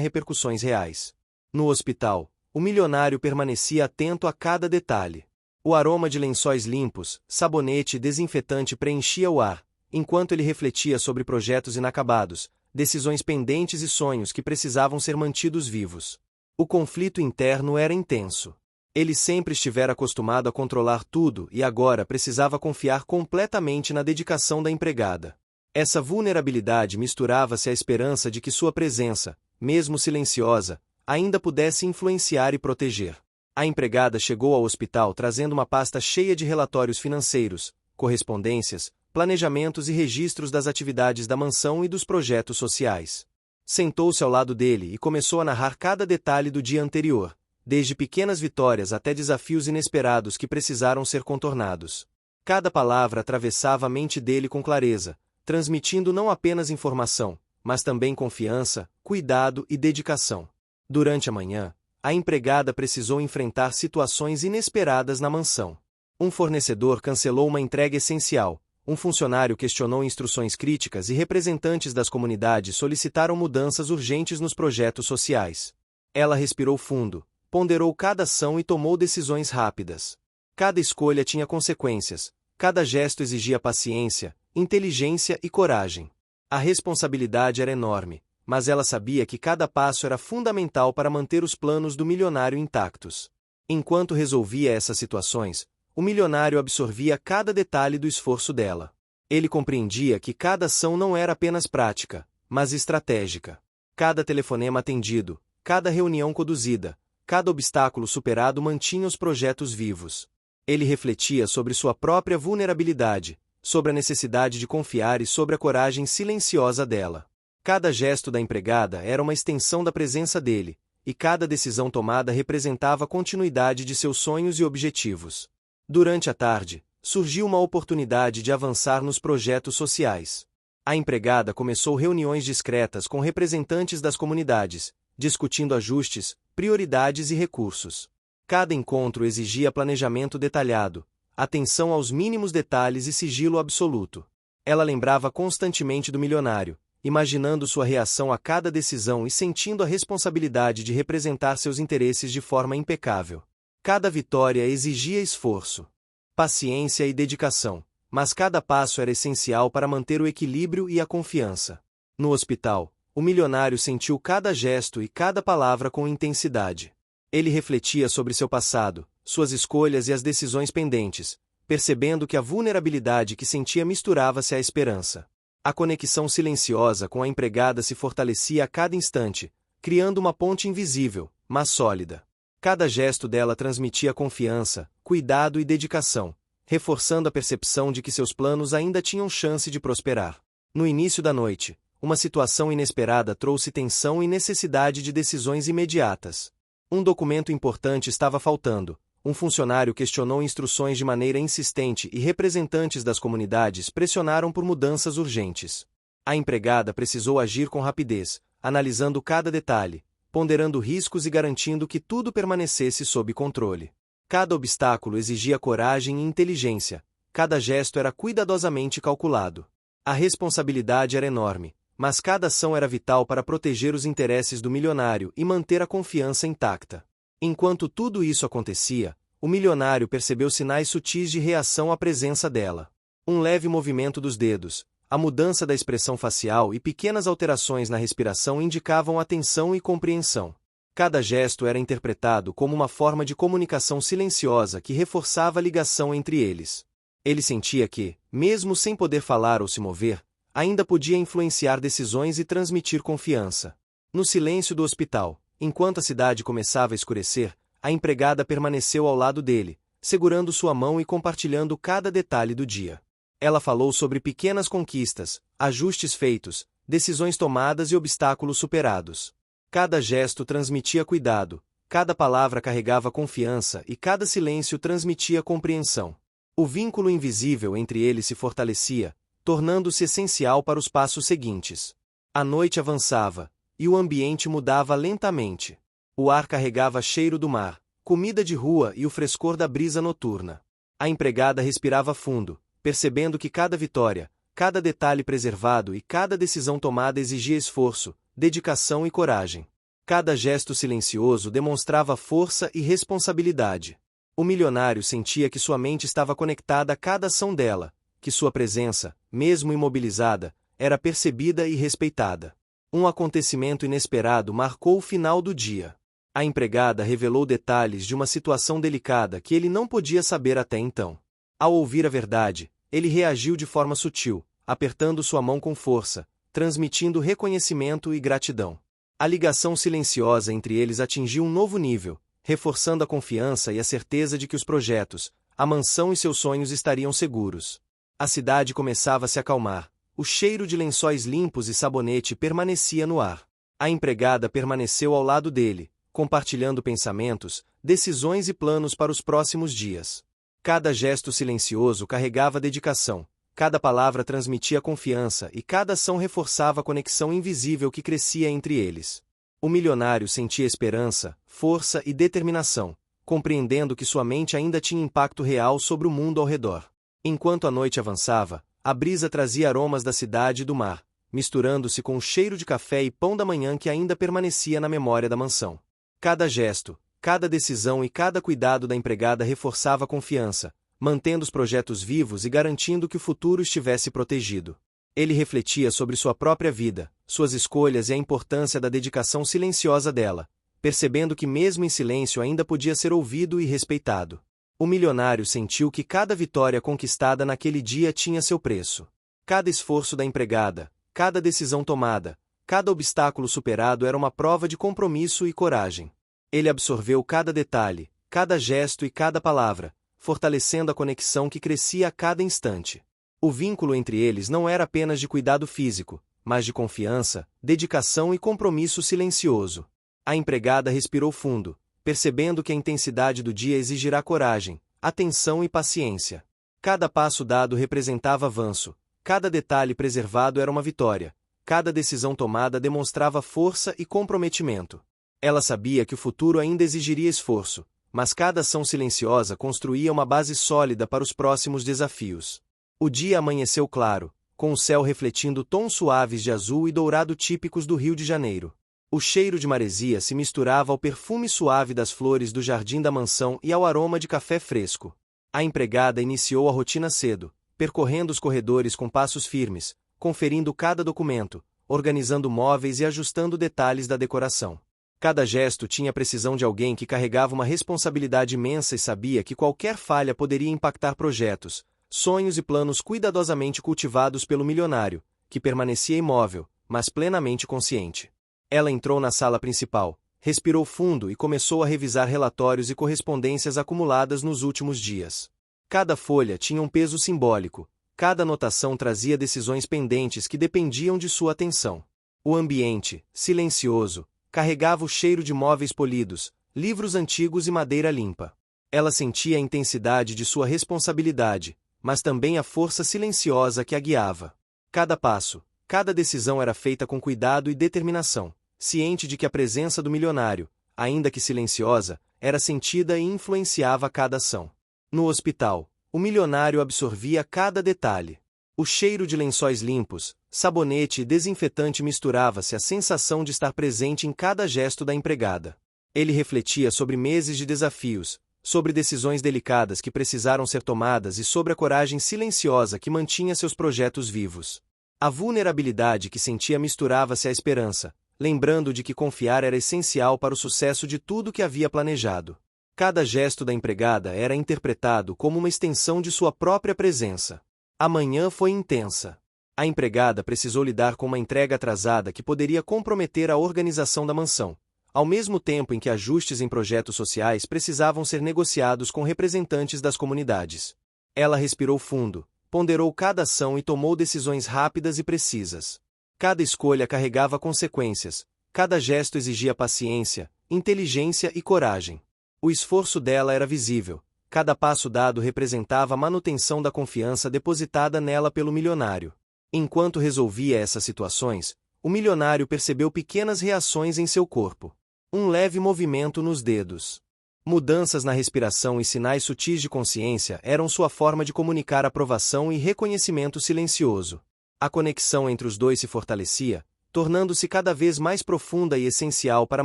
A: repercussões reais. No hospital, o milionário permanecia atento a cada detalhe. O aroma de lençóis limpos, sabonete e desinfetante preenchia o ar, enquanto ele refletia sobre projetos inacabados, decisões pendentes e sonhos que precisavam ser mantidos vivos. O conflito interno era intenso. Ele sempre estivera acostumado a controlar tudo e agora precisava confiar completamente na dedicação da empregada. Essa vulnerabilidade misturava-se à esperança de que sua presença, mesmo silenciosa, ainda pudesse influenciar e proteger. A empregada chegou ao hospital trazendo uma pasta cheia de relatórios financeiros, correspondências, planejamentos e registros das atividades da mansão e dos projetos sociais. Sentou-se ao lado dele e começou a narrar cada detalhe do dia anterior, desde pequenas vitórias até desafios inesperados que precisaram ser contornados. Cada palavra atravessava a mente dele com clareza, transmitindo não apenas informação, mas também confiança, cuidado e dedicação. Durante a manhã, a empregada precisou enfrentar situações inesperadas na mansão. Um fornecedor cancelou uma entrega essencial, um funcionário questionou instruções críticas e representantes das comunidades solicitaram mudanças urgentes nos projetos sociais. Ela respirou fundo, ponderou cada ação e tomou decisões rápidas. Cada escolha tinha consequências, cada gesto exigia paciência, inteligência e coragem. A responsabilidade era enorme, mas ela sabia que cada passo era fundamental para manter os planos do milionário intactos. Enquanto resolvia essas situações, o milionário absorvia cada detalhe do esforço dela. Ele compreendia que cada ação não era apenas prática, mas estratégica. Cada telefonema atendido, cada reunião conduzida, cada obstáculo superado mantinha os projetos vivos. Ele refletia sobre sua própria vulnerabilidade, sobre a necessidade de confiar e sobre a coragem silenciosa dela. Cada gesto da empregada era uma extensão da presença dele, e cada decisão tomada representava a continuidade de seus sonhos e objetivos. Durante a tarde, surgiu uma oportunidade de avançar nos projetos sociais. A empregada começou reuniões discretas com representantes das comunidades, discutindo ajustes, prioridades e recursos. Cada encontro exigia planejamento detalhado, atenção aos mínimos detalhes e sigilo absoluto. Ela lembrava constantemente do milionário, imaginando sua reação a cada decisão e sentindo a responsabilidade de representar seus interesses de forma impecável. Cada vitória exigia esforço, paciência e dedicação, mas cada passo era essencial para manter o equilíbrio e a confiança. No hospital, o milionário sentiu cada gesto e cada palavra com intensidade. Ele refletia sobre seu passado, suas escolhas e as decisões pendentes, percebendo que a vulnerabilidade que sentia misturava-se à esperança. A conexão silenciosa com a empregada se fortalecia a cada instante, criando uma ponte invisível, mas sólida. Cada gesto dela transmitia confiança, cuidado e dedicação, reforçando a percepção de que seus planos ainda tinham chance de prosperar. No início da noite, uma situação inesperada trouxe tensão e necessidade de decisões imediatas. Um documento importante estava faltando, um funcionário questionou instruções de maneira insistente e representantes das comunidades pressionaram por mudanças urgentes. A empregada precisou agir com rapidez, analisando cada detalhe, ponderando riscos e garantindo que tudo permanecesse sob controle. Cada obstáculo exigia coragem e inteligência, cada gesto era cuidadosamente calculado. A responsabilidade era enorme, mas cada ação era vital para proteger os interesses do milionário e manter a confiança intacta. Enquanto tudo isso acontecia, o milionário percebeu sinais sutis de reação à presença dela. Um leve movimento dos dedos, a mudança da expressão facial e pequenas alterações na respiração indicavam atenção e compreensão. Cada gesto era interpretado como uma forma de comunicação silenciosa que reforçava a ligação entre eles. Ele sentia que, mesmo sem poder falar ou se mover, ainda podia influenciar decisões e transmitir confiança. No silêncio do hospital, enquanto a cidade começava a escurecer, a empregada permaneceu ao lado dele, segurando sua mão e compartilhando cada detalhe do dia. Ela falou sobre pequenas conquistas, ajustes feitos, decisões tomadas e obstáculos superados. Cada gesto transmitia cuidado, cada palavra carregava confiança e cada silêncio transmitia compreensão. O vínculo invisível entre eles se fortalecia, tornando-se essencial para os passos seguintes. A noite avançava, e o ambiente mudava lentamente. O ar carregava cheiro do mar, comida de rua e o frescor da brisa noturna. A empregada respirava fundo, percebendo que cada vitória, cada detalhe preservado e cada decisão tomada exigia esforço, dedicação e coragem. Cada gesto silencioso demonstrava força e responsabilidade. O milionário sentia que sua mente estava conectada a cada ação dela, que sua presença, mesmo imobilizada, era percebida e respeitada. Um acontecimento inesperado marcou o final do dia. A empregada revelou detalhes de uma situação delicada que ele não podia saber até então. Ao ouvir a verdade, ele reagiu de forma sutil, apertando sua mão com força, transmitindo reconhecimento e gratidão. A ligação silenciosa entre eles atingiu um novo nível, reforçando a confiança e a certeza de que os projetos, a mansão e seus sonhos estariam seguros. A cidade começava a se acalmar, o cheiro de lençóis limpos e sabonete permanecia no ar. A empregada permaneceu ao lado dele, compartilhando pensamentos, decisões e planos para os próximos dias. Cada gesto silencioso carregava dedicação, cada palavra transmitia confiança e cada ação reforçava a conexão invisível que crescia entre eles. O milionário sentia esperança, força e determinação, compreendendo que sua mente ainda tinha impacto real sobre o mundo ao redor. Enquanto a noite avançava, a brisa trazia aromas da cidade e do mar, misturando-se com o cheiro de café e pão da manhã que ainda permanecia na memória da mansão. Cada gesto, cada decisão e cada cuidado da empregada reforçava a confiança, mantendo os projetos vivos e garantindo que o futuro estivesse protegido. Ele refletia sobre sua própria vida, suas escolhas e a importância da dedicação silenciosa dela, percebendo que mesmo em silêncio ainda podia ser ouvido e respeitado. O milionário sentiu que cada vitória conquistada naquele dia tinha seu preço. Cada esforço da empregada, cada decisão tomada, cada obstáculo superado era uma prova de compromisso e coragem. Ele absorveu cada detalhe, cada gesto e cada palavra, fortalecendo a conexão que crescia a cada instante. O vínculo entre eles não era apenas de cuidado físico, mas de confiança, dedicação e compromisso silencioso. A empregada respirou fundo, percebendo que a intensidade do dia exigirá coragem, atenção e paciência. Cada passo dado representava avanço, cada detalhe preservado era uma vitória, cada decisão tomada demonstrava força e comprometimento. Ela sabia que o futuro ainda exigiria esforço, mas cada ação silenciosa construía uma base sólida para os próximos desafios. O dia amanheceu claro, com o céu refletindo tons suaves de azul e dourado típicos do Rio de Janeiro. O cheiro de maresia se misturava ao perfume suave das flores do jardim da mansão e ao aroma de café fresco. A empregada iniciou a rotina cedo, percorrendo os corredores com passos firmes, conferindo cada documento, organizando móveis e ajustando detalhes da decoração. Cada gesto tinha a precisão de alguém que carregava uma responsabilidade imensa e sabia que qualquer falha poderia impactar projetos, sonhos e planos cuidadosamente cultivados pelo milionário, que permanecia imóvel, mas plenamente consciente. Ela entrou na sala principal, respirou fundo e começou a revisar relatórios e correspondências acumuladas nos últimos dias. Cada folha tinha um peso simbólico, cada anotação trazia decisões pendentes que dependiam de sua atenção. O ambiente, silencioso, carregava o cheiro de móveis polidos, livros antigos e madeira limpa. Ela sentia a intensidade de sua responsabilidade, mas também a força silenciosa que a guiava. Cada passo, cada decisão era feita com cuidado e determinação, ciente de que a presença do milionário, ainda que silenciosa, era sentida e influenciava cada ação. No hospital, o milionário absorvia cada detalhe. O cheiro de lençóis limpos, sabonete e desinfetante misturava-se à sensação de estar presente em cada gesto da empregada. Ele refletia sobre meses de desafios, sobre decisões delicadas que precisaram ser tomadas e sobre a coragem silenciosa que mantinha seus projetos vivos. A vulnerabilidade que sentia misturava-se à esperança, lembrando de que confiar era essencial para o sucesso de tudo que havia planejado. Cada gesto da empregada era interpretado como uma extensão de sua própria presença. A manhã foi intensa. A empregada precisou lidar com uma entrega atrasada que poderia comprometer a organização da mansão, ao mesmo tempo em que ajustes em projetos sociais precisavam ser negociados com representantes das comunidades. Ela respirou fundo, ponderou cada ação e tomou decisões rápidas e precisas. Cada escolha carregava consequências, Cada gesto exigia paciência, inteligência e coragem. O esforço dela era visível. Cada passo dado representava a manutenção da confiança depositada nela pelo milionário. Enquanto resolvia essas situações, o milionário percebeu pequenas reações em seu corpo. Um leve movimento nos dedos. Mudanças na respiração e sinais sutis de consciência eram sua forma de comunicar aprovação e reconhecimento silencioso. A conexão entre os dois se fortalecia, tornando-se cada vez mais profunda e essencial para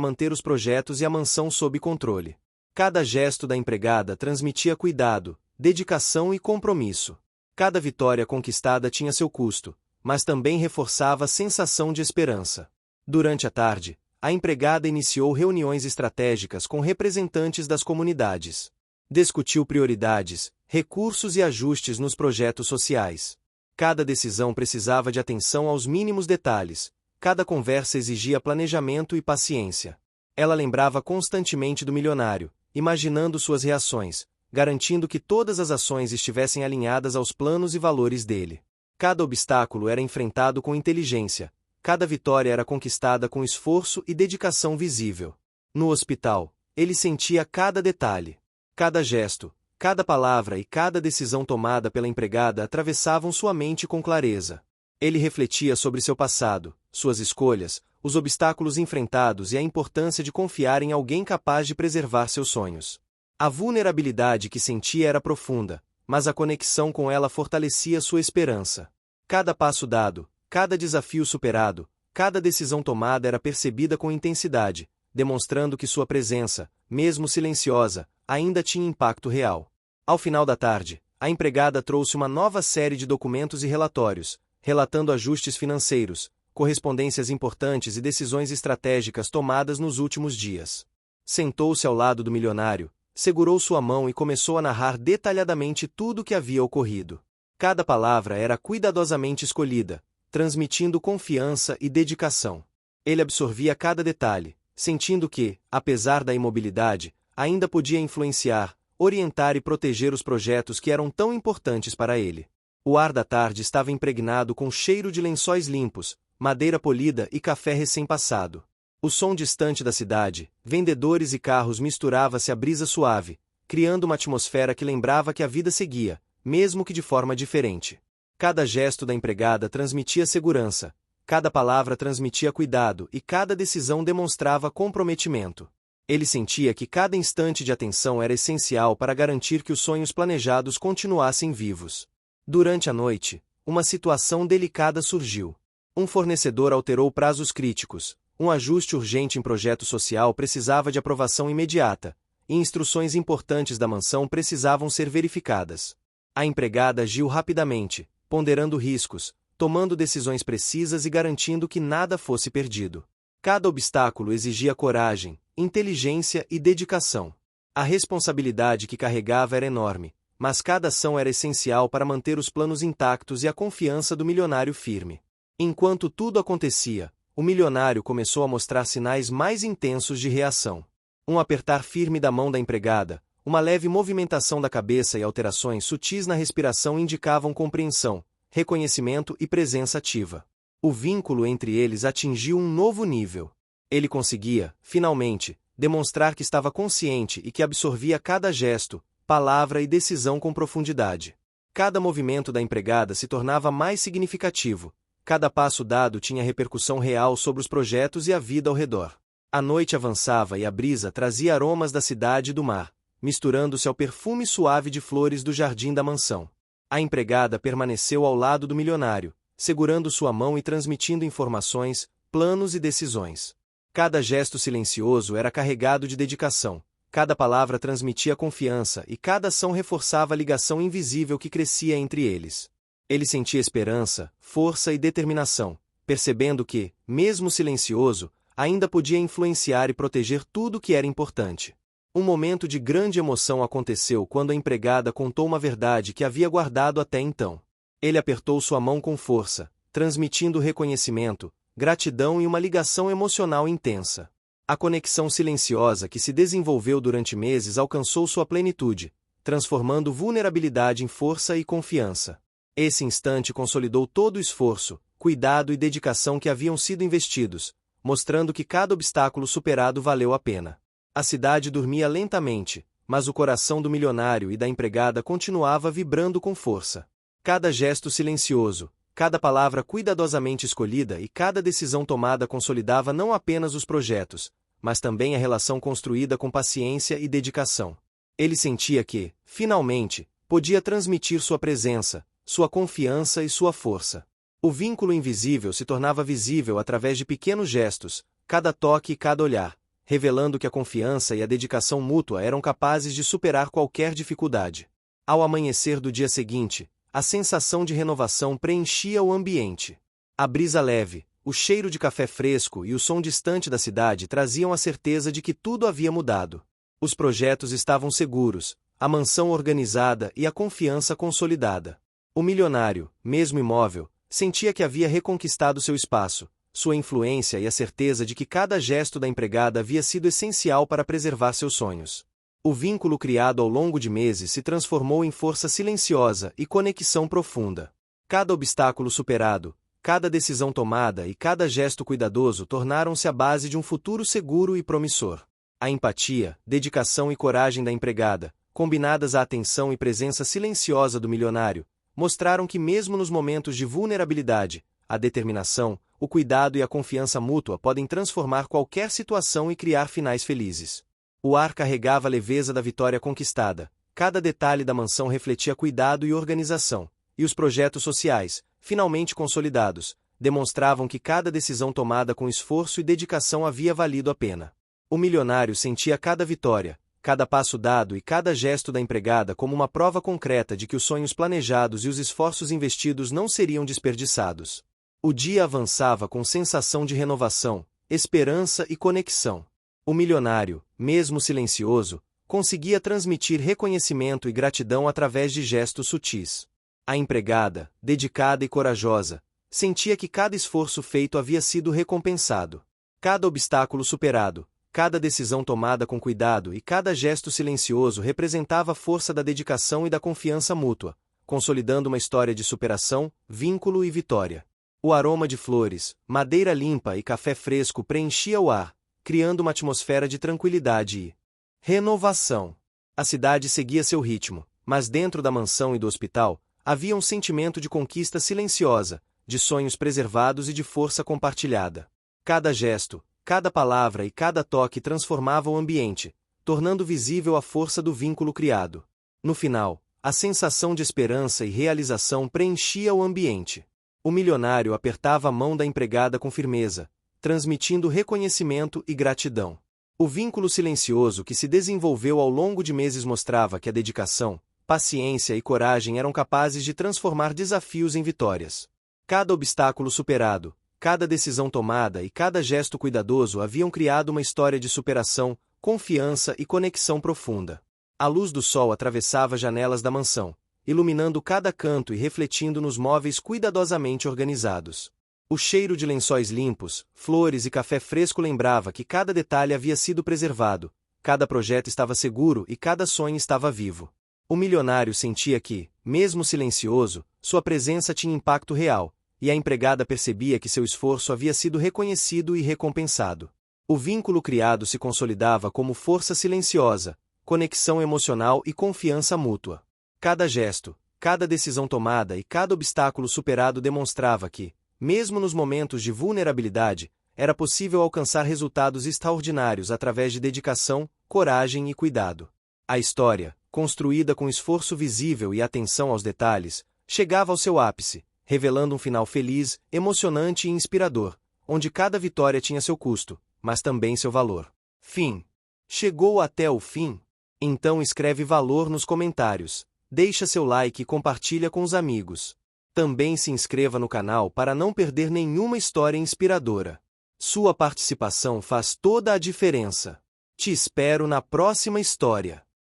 A: manter os projetos e a mansão sob controle. Cada gesto da empregada transmitia cuidado, dedicação e compromisso. Cada vitória conquistada tinha seu custo, mas também reforçava a sensação de esperança. Durante a tarde, a empregada iniciou reuniões estratégicas com representantes das comunidades. Discutiu prioridades, recursos e ajustes nos projetos sociais. Cada decisão precisava de atenção aos mínimos detalhes, cada conversa exigia planejamento e paciência. Ela lembrava constantemente do milionário, imaginando suas reações, garantindo que todas as ações estivessem alinhadas aos planos e valores dele. Cada obstáculo era enfrentado com inteligência, cada vitória era conquistada com esforço e dedicação visível. No hospital, ele sentia cada detalhe. Cada gesto, cada palavra e cada decisão tomada pela empregada atravessavam sua mente com clareza. Ele refletia sobre seu passado, suas escolhas, os obstáculos enfrentados e a importância de confiar em alguém capaz de preservar seus sonhos. A vulnerabilidade que sentia era profunda, mas a conexão com ela fortalecia sua esperança. Cada passo dado, cada desafio superado, cada decisão tomada era percebida com intensidade, demonstrando que sua presença, mesmo silenciosa, ainda tinha impacto real. Ao final da tarde, a empregada trouxe uma nova série de documentos e relatórios, relatando ajustes financeiros, correspondências importantes e decisões estratégicas tomadas nos últimos dias. Sentou-se ao lado do milionário, segurou sua mão e começou a narrar detalhadamente tudo o que havia ocorrido. Cada palavra era cuidadosamente escolhida, transmitindo confiança e dedicação. Ele absorvia cada detalhe, sentindo que, apesar da imobilidade, ainda podia influenciar, orientar e proteger os projetos que eram tão importantes para ele. O ar da tarde estava impregnado com cheiro de lençóis limpos, madeira polida e café recém-passado. O som distante da cidade, vendedores e carros misturava-se à brisa suave, criando uma atmosfera que lembrava que a vida seguia, mesmo que de forma diferente. Cada gesto da empregada transmitia segurança, cada palavra transmitia cuidado e cada decisão demonstrava comprometimento. Ele sentia que cada instante de atenção era essencial para garantir que os sonhos planejados continuassem vivos. Durante a noite, uma situação delicada surgiu. Um fornecedor alterou prazos críticos, um ajuste urgente em projeto social precisava de aprovação imediata, e instruções importantes da mansão precisavam ser verificadas. A empregada agiu rapidamente, ponderando riscos, tomando decisões precisas e garantindo que nada fosse perdido. Cada obstáculo exigia coragem, inteligência e dedicação. A responsabilidade que carregava era enorme, mas cada ação era essencial para manter os planos intactos e a confiança do milionário firme. Enquanto tudo acontecia, o milionário começou a mostrar sinais mais intensos de reação. Um apertar firme da mão da empregada, uma leve movimentação da cabeça e alterações sutis na respiração indicavam compreensão, reconhecimento e presença ativa. O vínculo entre eles atingiu um novo nível. Ele conseguia, finalmente, demonstrar que estava consciente e que absorvia cada gesto, palavra e decisão com profundidade. Cada movimento da empregada se tornava mais significativo, cada passo dado tinha repercussão real sobre os projetos e a vida ao redor. A noite avançava e a brisa trazia aromas da cidade e do mar, misturando-se ao perfume suave de flores do jardim da mansão. A empregada permaneceu ao lado do milionário, segurando sua mão e transmitindo informações, planos e decisões. Cada gesto silencioso era carregado de dedicação, cada palavra transmitia confiança e cada ação reforçava a ligação invisível que crescia entre eles. Ele sentia esperança, força e determinação, percebendo que, mesmo silencioso, ainda podia influenciar e proteger tudo que era importante. Um momento de grande emoção aconteceu quando a empregada contou uma verdade que havia guardado até então. Ele apertou sua mão com força, transmitindo reconhecimento, gratidão e uma ligação emocional intensa. A conexão silenciosa que se desenvolveu durante meses alcançou sua plenitude, transformando vulnerabilidade em força e confiança. Esse instante consolidou todo o esforço, cuidado e dedicação que haviam sido investidos, mostrando que cada obstáculo superado valeu a pena. A cidade dormia lentamente, mas o coração do milionário e da empregada continuava vibrando com força. Cada gesto silencioso, cada palavra cuidadosamente escolhida e cada decisão tomada consolidava não apenas os projetos, mas também a relação construída com paciência e dedicação. Ele sentia que, finalmente, podia transmitir sua presença, sua confiança e sua força. O vínculo invisível se tornava visível através de pequenos gestos, cada toque e cada olhar, revelando que a confiança e a dedicação mútua eram capazes de superar qualquer dificuldade. Ao amanhecer do dia seguinte, a sensação de renovação preenchia o ambiente. A brisa leve, o cheiro de café fresco e o som distante da cidade traziam a certeza de que tudo havia mudado. Os projetos estavam seguros, a mansão organizada e a confiança consolidada. O milionário, mesmo imóvel, sentia que havia reconquistado seu espaço, sua influência e a certeza de que cada gesto da empregada havia sido essencial para preservar seus sonhos. O vínculo criado ao longo de meses se transformou em força silenciosa e conexão profunda. Cada obstáculo superado, cada decisão tomada e cada gesto cuidadoso tornaram-se a base de um futuro seguro e promissor. A empatia, dedicação e coragem da empregada, combinadas à atenção e presença silenciosa do milionário, mostraram que mesmo nos momentos de vulnerabilidade, a determinação, o cuidado e a confiança mútua podem transformar qualquer situação e criar finais felizes. O ar carregava a leveza da vitória conquistada, cada detalhe da mansão refletia cuidado e organização, e os projetos sociais, finalmente consolidados, demonstravam que cada decisão tomada com esforço e dedicação havia valido a pena. O milionário sentia cada vitória, cada passo dado e cada gesto da empregada como uma prova concreta de que os sonhos planejados e os esforços investidos não seriam desperdiçados. O dia avançava com sensação de renovação, esperança e conexão. O milionário, mesmo silencioso, conseguia transmitir reconhecimento e gratidão através de gestos sutis. A empregada, dedicada e corajosa, sentia que cada esforço feito havia sido recompensado. Cada obstáculo superado, cada decisão tomada com cuidado e cada gesto silencioso representava a força da dedicação e da confiança mútua, consolidando uma história de superação, vínculo e vitória. O aroma de flores, madeira limpa e café fresco preenchia o ar, criando uma atmosfera de tranquilidade e renovação. A cidade seguia seu ritmo, mas dentro da mansão e do hospital, havia um sentimento de conquista silenciosa, de sonhos preservados e de força compartilhada. Cada gesto, cada palavra e cada toque transformava o ambiente, tornando visível a força do vínculo criado. No final, a sensação de esperança e realização preenchia o ambiente. O milionário apertava a mão da empregada com firmeza, transmitindo reconhecimento e gratidão. O vínculo silencioso que se desenvolveu ao longo de meses mostrava que a dedicação, paciência e coragem eram capazes de transformar desafios em vitórias. Cada obstáculo superado, cada decisão tomada e cada gesto cuidadoso haviam criado uma história de superação, confiança e conexão profunda. A luz do sol atravessava as janelas da mansão, iluminando cada canto e refletindo nos móveis cuidadosamente organizados. O cheiro de lençóis limpos, flores e café fresco lembrava que cada detalhe havia sido preservado, cada projeto estava seguro e cada sonho estava vivo. O milionário sentia que, mesmo silencioso, sua presença tinha impacto real, e a empregada percebia que seu esforço havia sido reconhecido e recompensado. O vínculo criado se consolidava como força silenciosa, conexão emocional e confiança mútua. Cada gesto, cada decisão tomada e cada obstáculo superado demonstrava que, mesmo nos momentos de vulnerabilidade, era possível alcançar resultados extraordinários através de dedicação, coragem e cuidado. A história, construída com esforço visível e atenção aos detalhes, chegava ao seu ápice, revelando um final feliz, emocionante e inspirador, onde cada vitória tinha seu custo, mas também seu valor. Fim. Chegou até o fim? Então escreve valor nos comentários, deixa seu like e compartilha com os amigos. Também se inscreva no canal para não perder nenhuma história inspiradora. Sua participação faz toda a diferença. Te espero na próxima história.